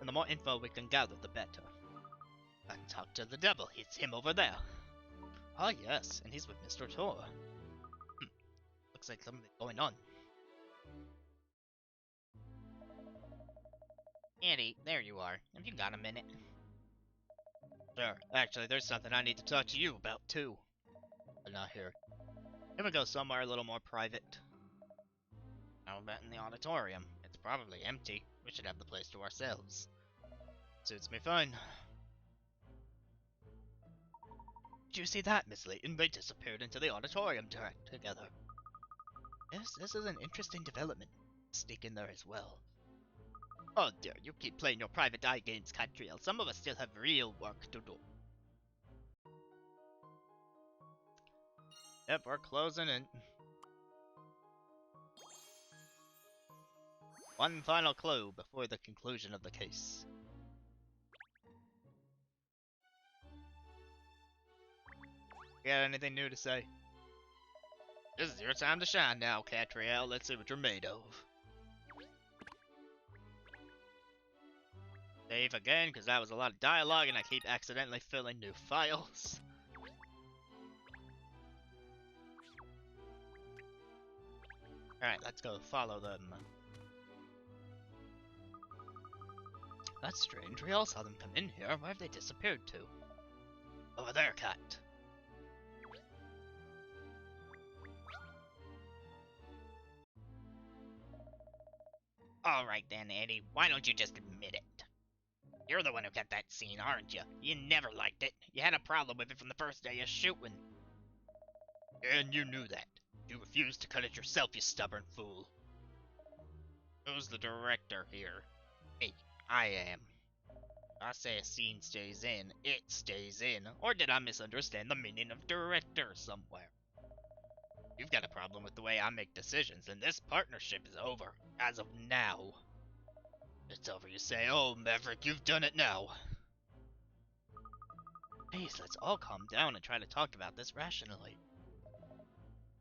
Speaker 1: And the more info we can gather, the better. And talk to the devil, it's him over there. Ah yes, and he's with Mr. Tor. Looks like something's going on. Andy, there you are. Have you got a minute? Sure. Actually, there's something I need to talk to you about, too. But not here. Can we go somewhere a little more private? How about in the auditorium? It's probably empty. We should have the place to ourselves. Suits me fine. Did you see that, Miss Layton? They disappeared into the auditorium together. Yes, this is an interesting development. Sneak in there as well. Oh dear, you keep playing your private eye games, Katrielle. Some of us still have real work to do. Yep, we're closing in. One final clue before the conclusion of the case. You got anything new to say? This is your time to shine now, Katrielle. Let's see what you're made of. Save again, because that was a lot of dialogue and I keep accidentally filling new files. Alright, let's go follow them. That's strange. We all saw them come in here. Where have they disappeared to? Over there, Cat. Alright then, Eddie. Why don't you just admit it? You're the one who got that scene, aren't you? You never liked it. You had a problem with it from the first day of shooting. And you knew that. You refused to cut it yourself, you stubborn fool. Who's the director here? Me. I am. I say a scene stays in, it stays in. Or did I misunderstand the meaning of director somewhere? You've got a problem with the way I make decisions, and this partnership is over. As of now. It's over, you say. Oh, Maverick, you've done it now. Please, let's all calm down and try to talk about this rationally.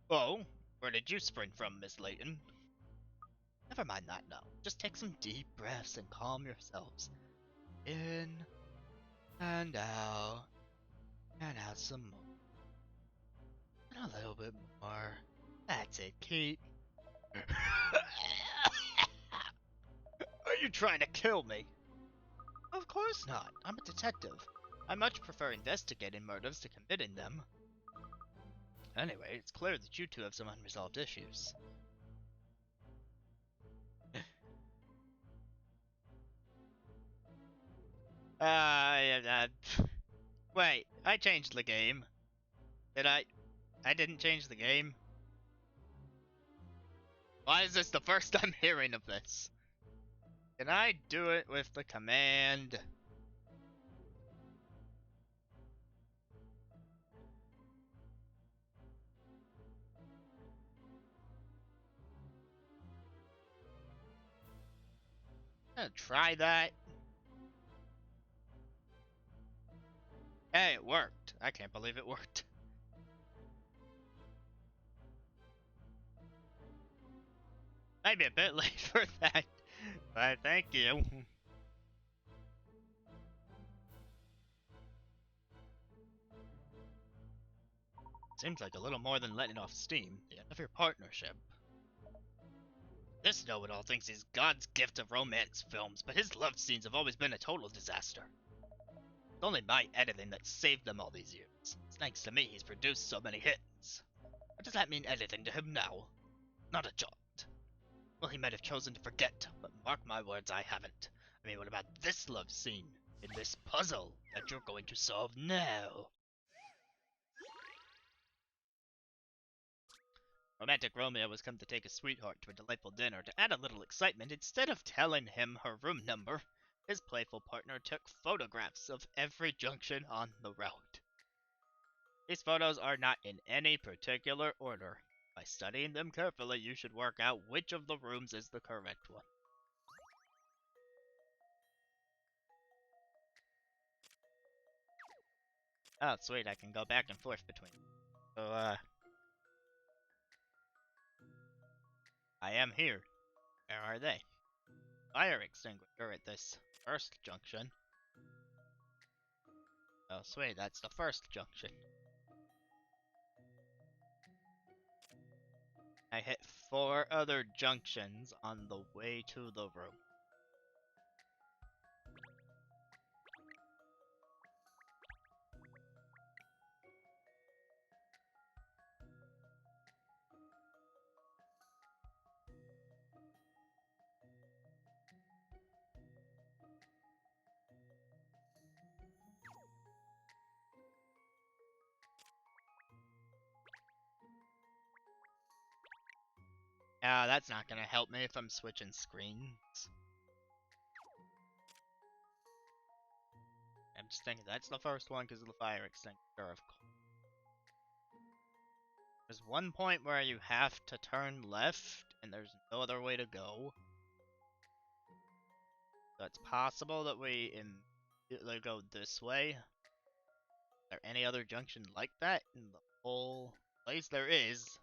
Speaker 1: Oh, where did you spring from, Miss Layton? Never mind that now. Just take some deep breaths and calm yourselves. In, and out some more. And a little bit more. That's it, keep. Are you trying to kill me? Of course not. I'm a detective. I much prefer investigating murders to committing them. Anyway, it's clear that you two have some unresolved issues. Wait, I changed the game. Did I? I didn't change the game. Why is this the first I'm hearing of this? Can I do it with the command? I'm gonna try that. Hey, it worked. I can't believe it worked. Maybe a bit late for that, but thank you. Seems like a little more than letting off steam. The end of your partnership. This know-it-all thinks he's God's gift of romance films, but his love scenes have always been a total disaster. It's only my editing that saved them all these years. It's thanks to me he's produced so many hits. What does that mean editing to him now? Not a jot. Well, he might have chosen to forget, but mark my words, I haven't. I mean, what about this love scene in this puzzle that you're going to solve now? Romantic Romeo has come to take his sweetheart to a delightful dinner. To add a little excitement, instead of telling him her room number, his playful partner took photographs of every junction on the route. These photos are not in any particular order. By studying them carefully, you should work out which of the rooms is the correct one. Oh, sweet, I can go back and forth between. So, I am here. Where are they? Fire extinguisher at this first junction. Oh, sweet, that's the first junction. I hit 4 other junctions on the way to the room. That's not gonna help me if I'm switching screens. I'm just thinking that's the first one because of the fire extinguisher, of course. There's one point where you have to turn left, and there's no other way to go. So it's possible that we immediately go this way. Is there any other junction like that in the whole place? There is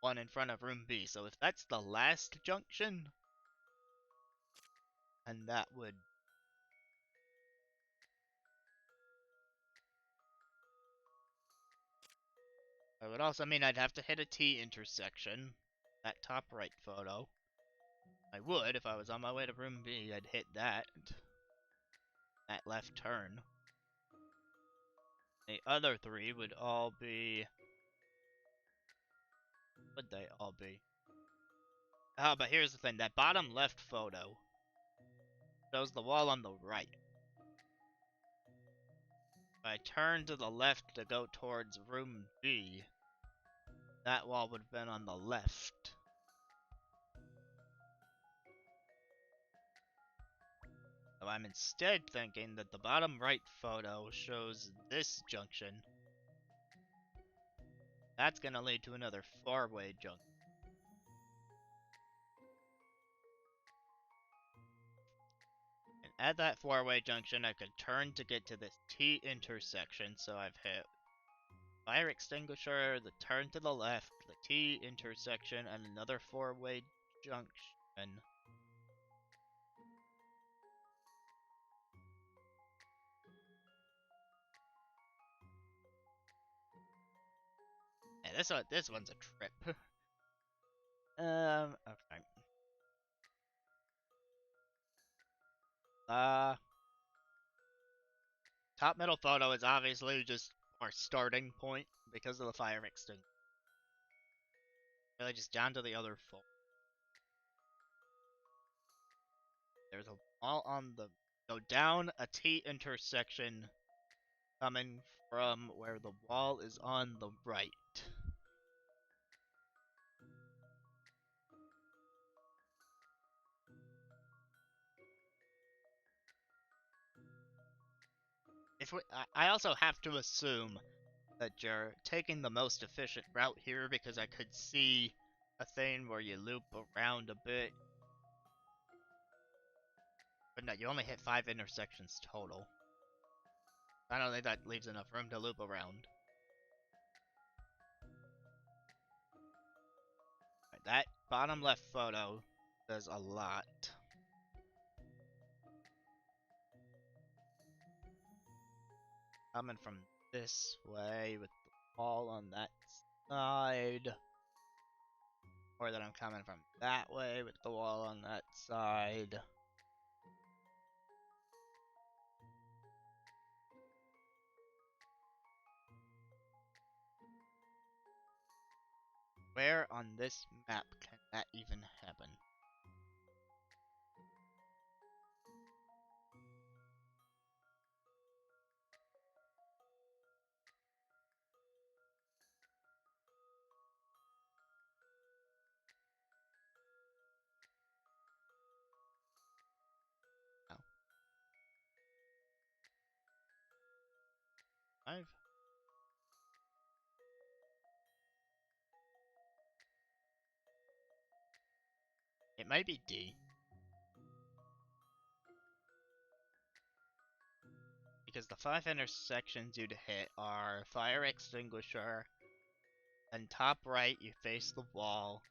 Speaker 1: one in front of room B. So if that's the last junction, and that would... It would also mean I'd have to hit a T intersection. That top right photo. I would, if I was on my way to room B, I'd hit that. That left turn. The other 3 would all be... Would they all be? Oh, but here's the thing. That bottom left photo shows the wall on the right. If I turn to the left to go towards room B, that wall would have been on the left. So I'm instead thinking that the bottom right photo shows this junction. That's gonna lead to another 4-way junction. And at that 4-way junction, I could turn to get to this T intersection, so I've hit fire extinguisher, the turn to the left, the T intersection, and another 4-way junction. Yeah, this one's a trip. Okay. Top middle photo is obviously just our starting point because of the fire extinguisher. Really just down to the other 4. There's a wall on the... Go down a T intersection coming from where the wall is on the right. I also have to assume that you're taking the most efficient route here because I could see a thing where you loop around a bit. But no, you only hit 5 intersections total. I don't think that leaves enough room to loop around. Right, that bottom left photo does a lot. Coming from this way with the wall on that side. Or that I'm coming from that way with the wall on that side. Where on this map can that even happen? 5? It might be D. Because the 5 intersections you'd hit are fire extinguisher, and top right you face the wall,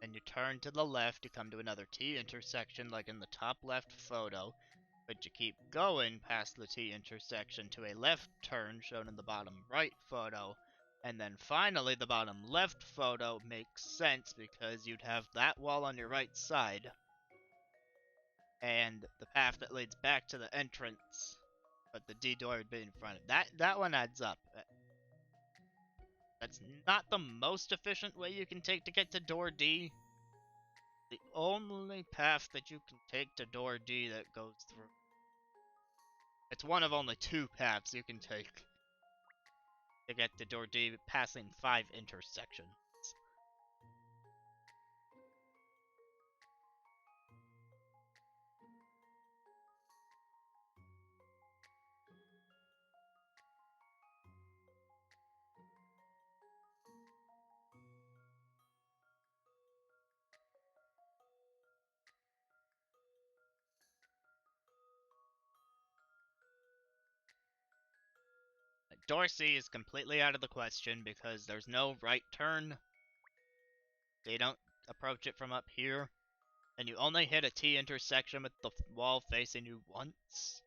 Speaker 1: and you turn to the left to come to another T intersection like in the top left photo, but you keep going past the T intersection to a left turn shown in the bottom right photo, and then finally the bottom left photo makes sense because you'd have that wall on your right side, and the path that leads back to the entrance, but the D door would be in front of that. That one adds up. That's not the most efficient way you can take to get to door D. The only path that you can take to door D that goes through. It's one of only 2 paths you can take to get to door D, passing 5 intersections. Door C is completely out of the question because there's no right turn. They don't approach it from up here. And you only hit a T intersection with the wall facing you once.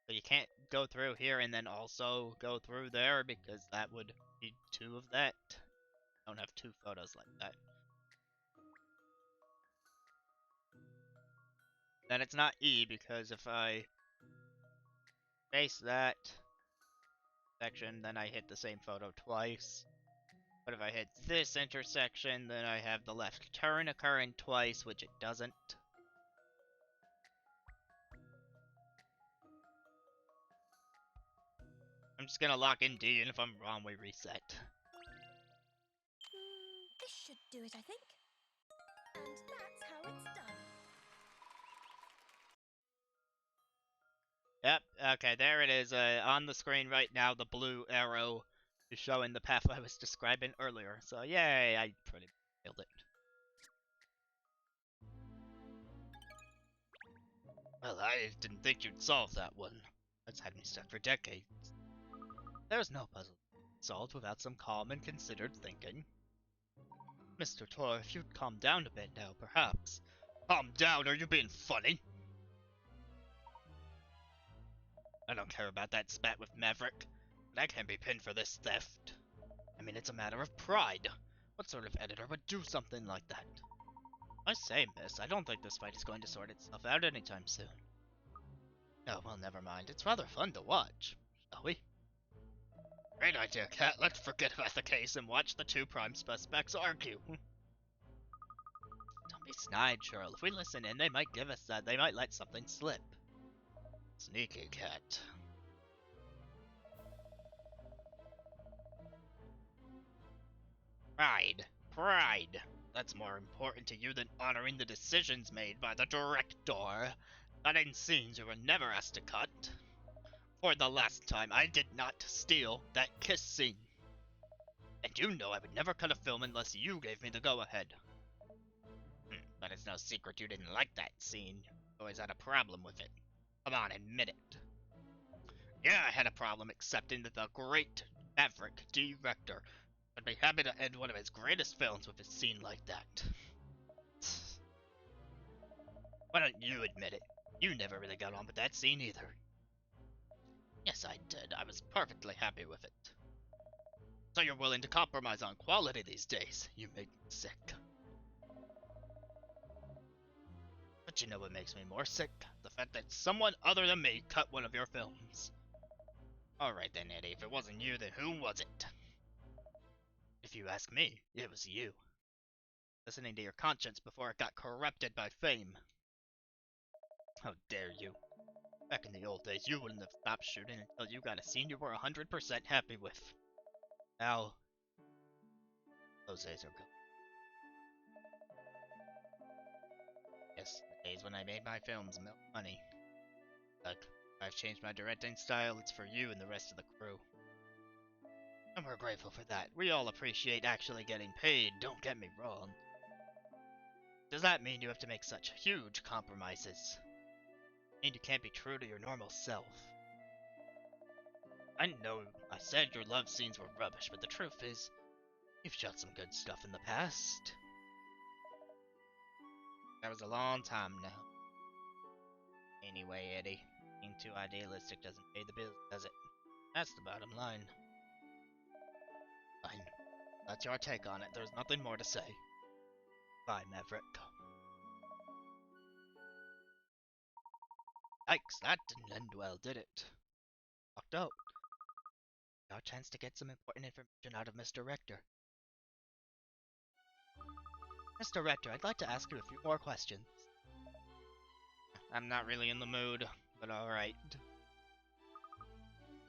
Speaker 1: So you can't go through here and then also go through there because that would be 2 of that. Don't have 2 photos like that. Then it's not E because if I face that section, then I hit the same photo twice. But if I hit this intersection, then I have the left turn occurring twice, which it doesn't. I'm just gonna lock in D, and if I'm wrong, we reset.
Speaker 2: This should do it, I think. And that's how it's done.
Speaker 1: Yep, okay, there it is. On the screen right now, the blue arrow is showing the path I was describing earlier. So, yay, I pretty much nailed it. Well, I didn't think you'd solve that one. That's had me stuck for decades. There's no puzzle solved without some calm and considered thinking. Mr. Tor, if you'd calm down a bit now, perhaps. Calm down, are you being funny? I don't care about that spat with Maverick, but I can't be pinned for this theft. I mean, it's a matter of pride. What sort of editor would do something like that? I say, miss, I don't think this fight is going to sort itself out anytime soon. Oh, well, never mind. It's rather fun to watch, shall we? Great idea, Cat. Let's forget about the case and watch the 2 prime suspects argue. Don't be snide, Cheryl. If we listen in, they might give us that. They might let something slip. Sneaky Cat. Pride. Pride. That's more important to you than honoring the decisions made by the director. Cutting scenes you were never asked to cut. For the last time, I did not steal that kiss scene. And you know I would never cut a film unless you gave me the go-ahead. But it's no secret you didn't like that scene. You always had a problem with it. Come on, admit it. Yeah, I had a problem accepting that the great Maverick director would be happy to end one of his greatest films with a scene like that. Why don't you admit it? You never really got on with that scene either. Yes, I did. I was perfectly happy with it. So you're willing to compromise on quality these days. You make me sick. But you know what makes me more sick? The fact that someone other than me cut one of your films. Alright then, Eddie. If it wasn't you, then who was it? If you ask me, it was you. Listening to your conscience before it got corrupted by fame. How dare you? Back in the old days, you wouldn't have stopped shooting until you got a scene you were 100% happy with. Now, those days are gone. Yes, the days when I made my films milk money. Look, if I've changed my directing style, it's for you and the rest of the crew. And we're grateful for that. We all appreciate actually getting paid, don't get me wrong. Does that mean you have to make such huge compromises? And you can't be true to your normal self? I know I said your love scenes were rubbish, but the truth is, you've shot some good stuff in the past. That was a long time now. Anyway, Eddie, being too idealistic doesn't pay the bills, does it? That's the bottom line. Fine. That's your take on it. There's nothing more to say. Bye, Maverick. Yikes, that didn't end well, did it? Locked out. Our chance to get some important information out of Mr. Rector. Mr. Rector, I'd like to ask you a few more questions. I'm not really in the mood, but alright.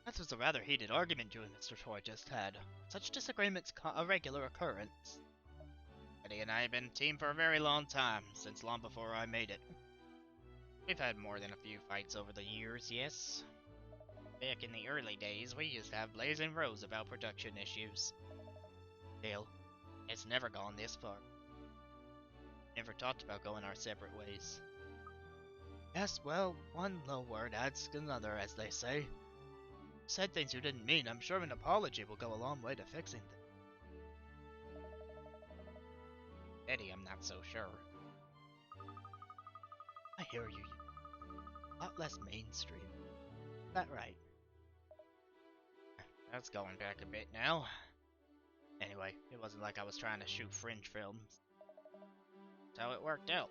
Speaker 1: That was a rather heated argument you and Mr. Tor just had. Such disagreements a regular occurrence. Eddie and I have been a team for a very long time, since long before I made it. We've had more than a few fights over the years, yes. Back in the early days, we used to have blazing rows about production issues. Still, it's never gone this far. Never talked about going our separate ways. Yes, well, one low word adds another, as they say. Said things you didn't mean. I'm sure an apology will go a long way to fixing things. Eddie, I'm not so sure. I hear you. A lot less mainstream. Is that right? That's going back a bit now. Anyway, it wasn't like I was trying to shoot fringe films. That's how it worked out.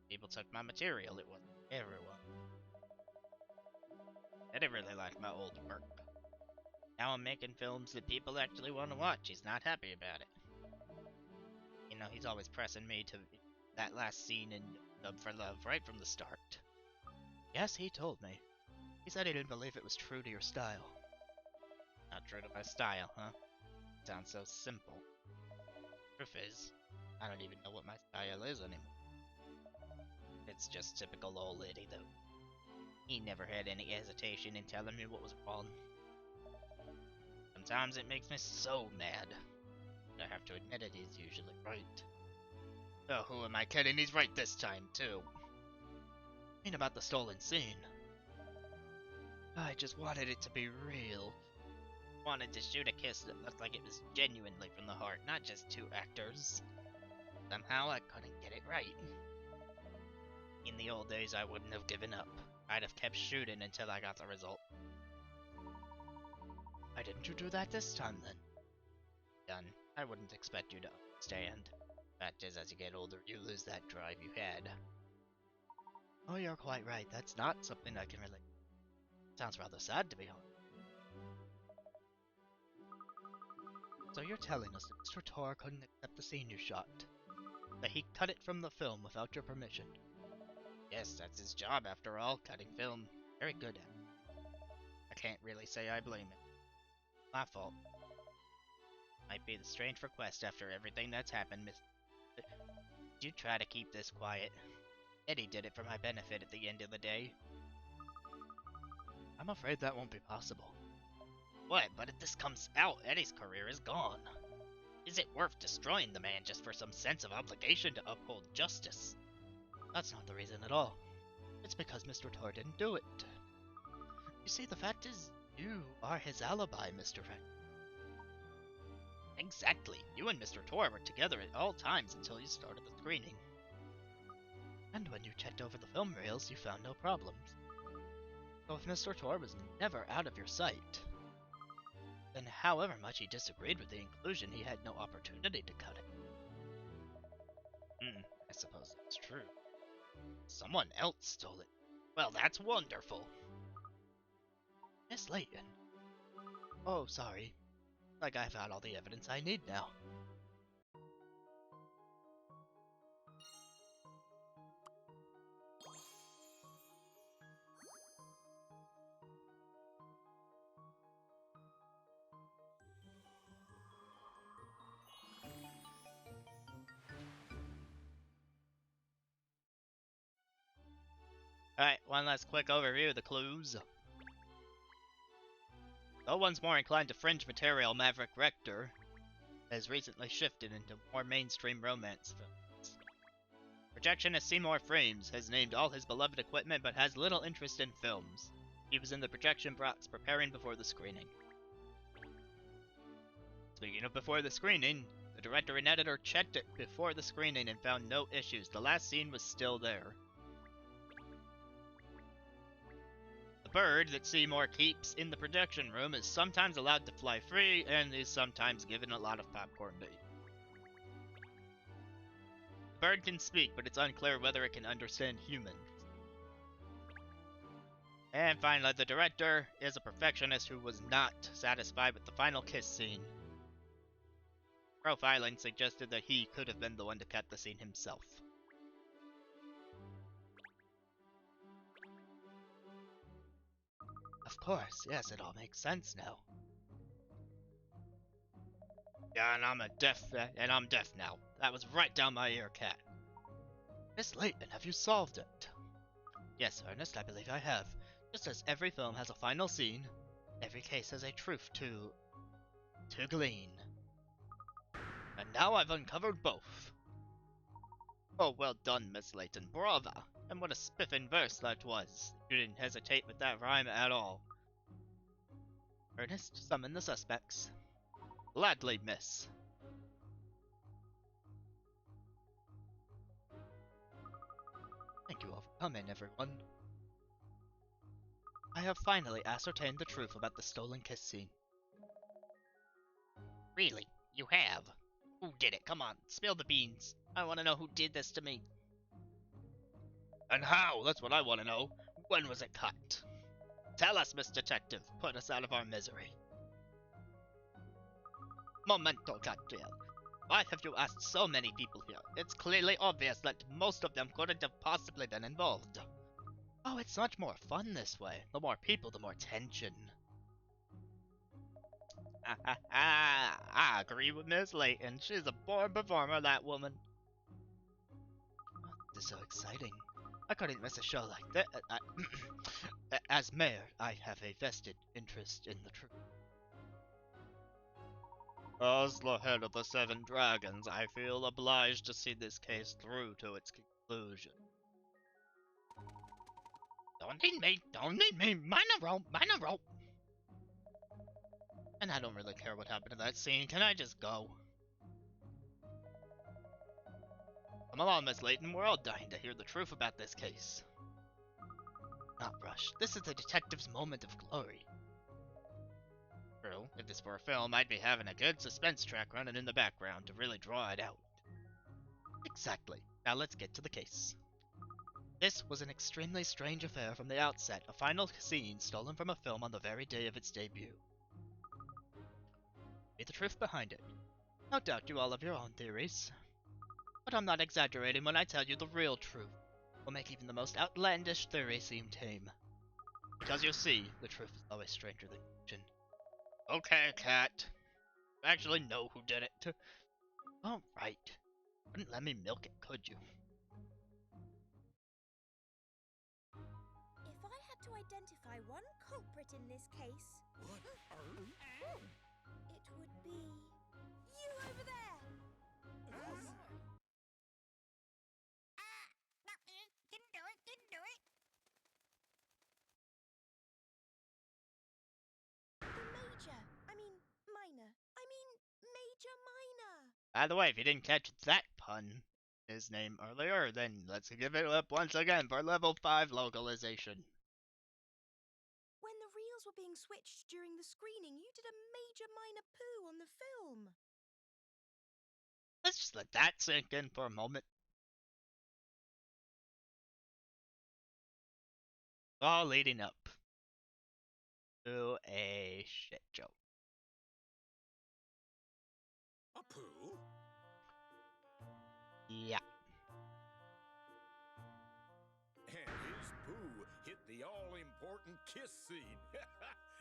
Speaker 1: People took my material, it wasn't everyone. I didn't really like my old work. Now I'm making films that people actually want to watch. He's not happy about it. You know, he's always pressing me to that last scene in Dub for Love right from the start. Yes, he told me. He said he didn't believe it was true to your style. Not true to my style, huh? Sounds so simple. Truth is, I don't even know what my style is anymore. It's just typical old Liddy, though. He never had any hesitation in telling me what was wrong. Sometimes it makes me so mad. But I have to admit it, he's usually right. Oh, who am I kidding? He's right this time, too. I mean about the stolen scene. I just wanted it to be real. Wanted to shoot a kiss that looked like it was genuinely from the heart, not just two actors. Somehow I couldn't get it right. In the old days, I wouldn't have given up. I'd have kept shooting until I got the result. Why didn't you do that this time, then? Done. I wouldn't expect you to understand. Fact is, as you get older, you lose that drive you had. Oh, you're quite right. That's not something I can relate. Sounds rather sad, to be honest. So you're telling us that Mr. Tor couldn't accept the scene you shot? That he cut it from the film without your permission? Yes, that's his job after all, cutting film. Very good at it. I can't really say I blame him. My fault. Might be the strange request after everything that's happened, Miss... Did you try to keep this quiet? Eddie did it for my benefit at the end of the day. I'm afraid that won't be possible. What? But if this comes out, Eddie's career is gone. Is it worth destroying the man just for some sense of obligation to uphold justice? That's not the reason at all. It's because Mr. Tor didn't do it. You see, the fact is, you are his alibi, Mr. Rector. Exactly. You and Mr. Tor were together at all times until you started the screening. And when you checked over the film reels, you found no problems. So if Mr. Tor was never out of your sight, then however much he disagreed with the inclusion, he had no opportunity to cut it. I suppose that's true. Someone else stole it. Well, that's wonderful. Miss Layton. Oh, sorry. Like I've got all the evidence I need now. Alright, one last quick overview of the clues. Though once more inclined to fringe material, Maverick Rector has recently shifted into more mainstream romance films. Projectionist Seymour Frames has named all his beloved equipment but has little interest in films. He was in the projection box preparing before the screening. Speaking of before the screening, the director and editor checked it before the screening and found no issues. The last scene was still there. The bird that Seymour keeps in the projection room is sometimes allowed to fly free and is sometimes given a lot of popcorn to eat. The bird can speak, but it's unclear whether it can understand humans. And finally, the director is a perfectionist who was not satisfied with the final kiss scene. Profiling suggested that he could have been the one to cut the scene himself. Of course, yes, it all makes sense now. Yeah, and I'm deaf now. That was right down my ear, Cat. Miss Layton, have you solved it? Yes, Ernest, I believe I have. Just as every film has a final scene, every case has a truth to glean. And now I've uncovered both. Oh, well done, Miss Layton. Brava! And what a spiffing verse that was. You didn't hesitate with that rhyme at all. Ernest, summon the suspects. Gladly, miss. Thank you all for coming, everyone. I have finally ascertained the truth about the stolen kiss scene. Really? You have? Who did it? Come on, spill the beans. I want to know who did this to me. And how? That's what I want to know. When was it cut? Tell us, Miss Detective. Put us out of our misery. Momento, Katrielle. Why have you asked so many people here? It's clearly obvious that most of them couldn't have possibly been involved. Oh, it's much more fun this way. The more people, the more tension. I agree with Miss Layton. She's a born performer, that woman. Oh, this is so exciting. I couldn't miss a show like that. As mayor, I have a vested interest in the truth. As the head of the Seven Dragons, I feel obliged to see this case through to its conclusion. Don't need me, mine a rope. And I don't really care what happened to that scene, can I just go? Come along, Miss Layton, we're all dying to hear the truth about this case. Not rush, this is the detective's moment of glory. True, if this were a film, I'd be having a good suspense track running in the background to really draw it out. Exactly, now let's get to the case. This was an extremely strange affair from the outset, a final scene stolen from a film on the very day of its debut. Be the truth behind it. No doubt you all have your own theories. But I'm not exaggerating when I tell you the real truth will make even the most outlandish theory seem tame. Because you see, the truth is always stranger than fiction. Okay, Cat. You actually know who did it. Alright. Wouldn't let me milk it, could you?
Speaker 2: If I had to identify one culprit in this case, it would be you over there!
Speaker 6: Didn't do it.
Speaker 2: Major Minor!
Speaker 1: By the way, if you didn't catch that pun, his name earlier, then let's give it up once again for level 5 localization.
Speaker 2: When the reels were being switched during the screening, you did a Major Minor poo on the film.
Speaker 1: Let's just let that sink in for a moment. All leading up to a shit joke.
Speaker 5: A poo?
Speaker 1: Yeah.
Speaker 5: And his poo hit the all-important kiss scene.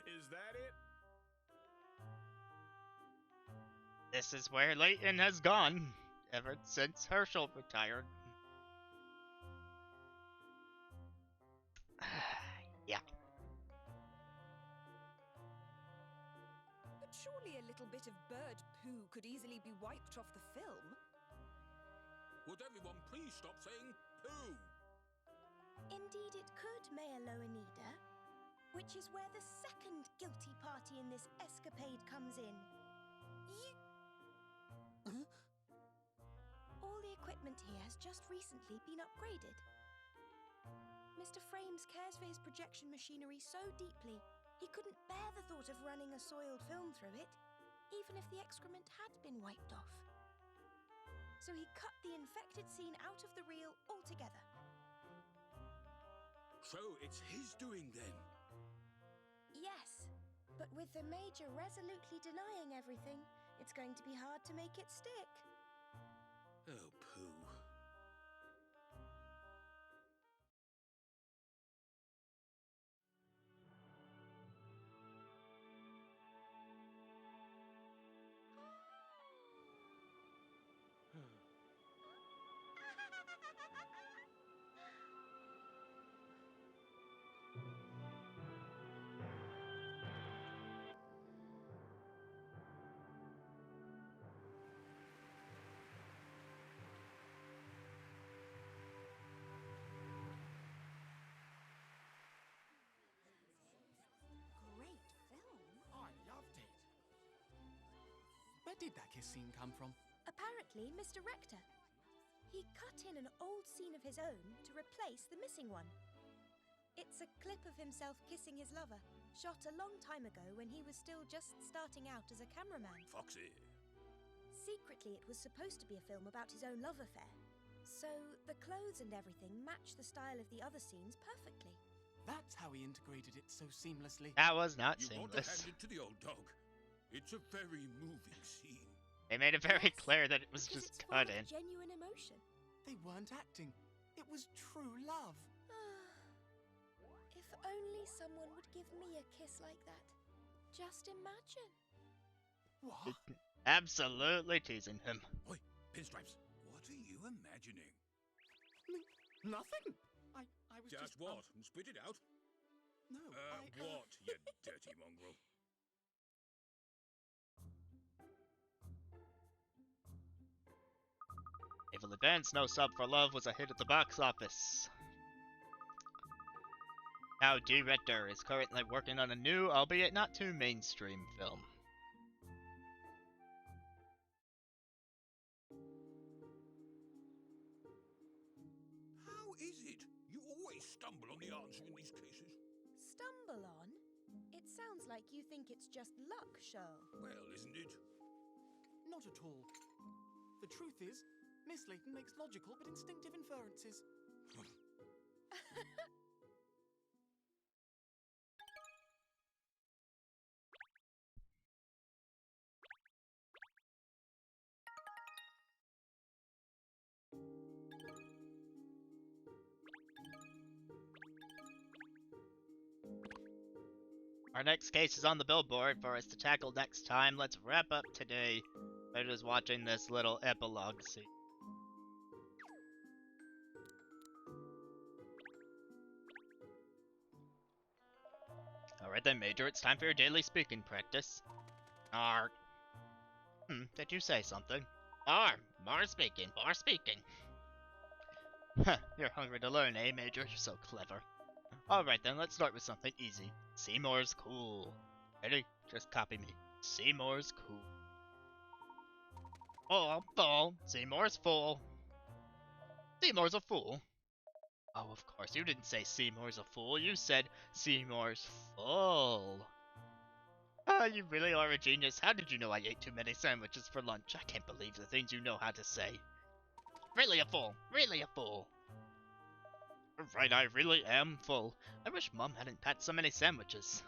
Speaker 5: Is that it?
Speaker 1: This is where Layton has gone ever since Herschel retired. Yeah.
Speaker 7: bit of bird poo could easily be wiped off the film.
Speaker 5: Would everyone please stop saying poo?
Speaker 2: Indeed it could, Mayor Loanida. Which is where the second guilty party in this escapade comes in. All the equipment here has just recently been upgraded. Mr. Frames cares for his projection machinery so deeply, he couldn't bear the thought of running a soiled film through it, even if the excrement had been wiped off. So he cut the infected scene out of the reel altogether.
Speaker 5: So it's his doing then?
Speaker 2: Yes, but with the Major resolutely denying everything, it's going to be hard to make it stick.
Speaker 5: Oh, poo.
Speaker 7: Great film.
Speaker 3: I loved it. Where did that kiss scene come from?
Speaker 2: Apparently, Mr. Rector. He cut in an old scene of his own to replace the missing one. It's a clip of himself kissing his lover, shot a long time ago when he was still just starting out as a cameraman.
Speaker 5: Foxy.
Speaker 2: Secretly, it was supposed to be a film about his own love affair. So, the clothes and everything match the style of the other scenes perfectly.
Speaker 3: That's how he integrated it so seamlessly.
Speaker 1: That was not
Speaker 5: You want to
Speaker 1: seamless.
Speaker 5: hand it to the old dog. It's a very moving scene.
Speaker 1: They made it very
Speaker 2: Yes,
Speaker 1: clear that it was
Speaker 2: because
Speaker 1: just
Speaker 2: it's full
Speaker 1: cut
Speaker 2: of
Speaker 1: in.
Speaker 2: genuine emotion.
Speaker 3: They weren't acting. It was true love.
Speaker 2: If only someone would give me a kiss like that. Just imagine.
Speaker 3: What?
Speaker 1: Absolutely teasing him.
Speaker 5: Oi, Pinstripes, what are you imagining?
Speaker 3: Nothing. I was
Speaker 5: Just
Speaker 3: just...
Speaker 5: what? Spit it out.
Speaker 3: No,
Speaker 5: What, you dirty mongrel?
Speaker 1: Naval Advance No Sub for Love was a hit at the box office. Now Director is currently working on a new, albeit not too mainstream film.
Speaker 5: How is it? You always stumble on the answer in these cases.
Speaker 2: Stumble on? It sounds like you think it's just luck, Shirl.
Speaker 5: Well, isn't it?
Speaker 3: Not at all. The truth is, Miss Layton makes logical but instinctive inferences.
Speaker 1: Our next case is on the billboard for us to tackle next time. Let's wrap up today by just watching this little epilogue scene. Alright then, Major, it's time for your daily speaking practice. Arr. Did you say something? More speaking, more speaking. Huh, you're hungry to learn, eh, Major? You're so clever. Alright then, let's start with something easy. Seymour's cool. Ready? Just copy me. Seymour's cool. Full. Seymour's full. Seymour's a fool. Oh, of course, you didn't say Seymour's a fool. You said Seymour's full. Ah, you really are a genius. How did you know I ate too many sandwiches for lunch? I can't believe the things you know how to say. Really a fool. Really a fool. Right, I really am full. I wish Mom hadn't packed so many sandwiches.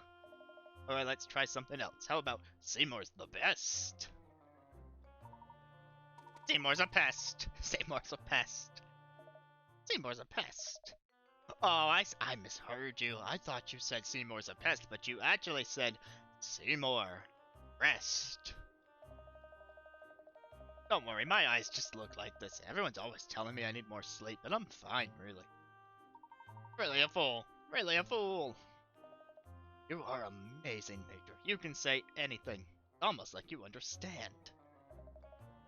Speaker 1: Alright, let's try something else. How about Seymour's the best? Seymour's a pest. Seymour's a pest. Seymour's a pest. Oh, I misheard you. I thought you said Seymour's a pest, but you actually said Seymour. Rest. Don't worry, my eyes just look like this. Everyone's always telling me I need more sleep, but I'm fine, really. Really a fool. Really a fool. You are amazing, Major. You can say anything. Almost like you understand.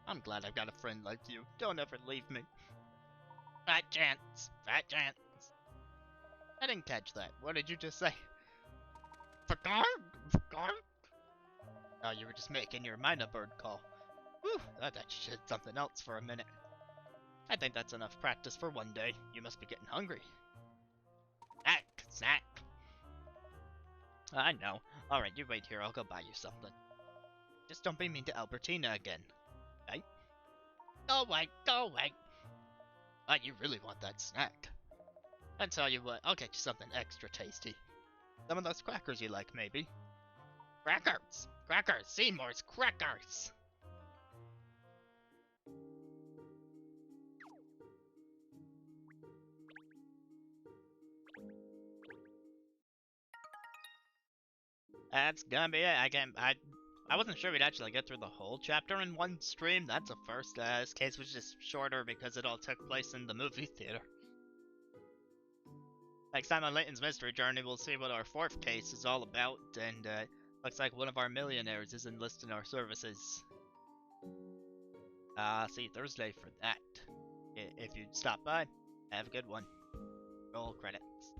Speaker 1: I'm glad I've got a friend like you. Don't ever leave me. Fat chance. Fat chance. I didn't catch that. What did you just say? Forgot? Forgot? Oh, you were just making your mina bird call. Whew, that shit something else for a minute. I think that's enough practice for one day. You must be getting hungry. Snack, snack. I know. Alright, you wait here. I'll go buy you something. Just don't be mean to Albertina again. Right? Go away, go away. Ah, you really want that snack. I tell you what, I'll get you something extra tasty. Some of those crackers you like, maybe. Crackers! Crackers! Seymour's crackers! That's gonna be it. I wasn't sure we'd actually get through the whole chapter in one stream. That's a first. This case was just shorter because it all took place in the movie theater. Next time on Layton's Mystery Journey, we'll see what our fourth case is all about, and looks like one of our millionaires is enlisting our services. See you Thursday for that. If you stop by, have a good one. Roll credits.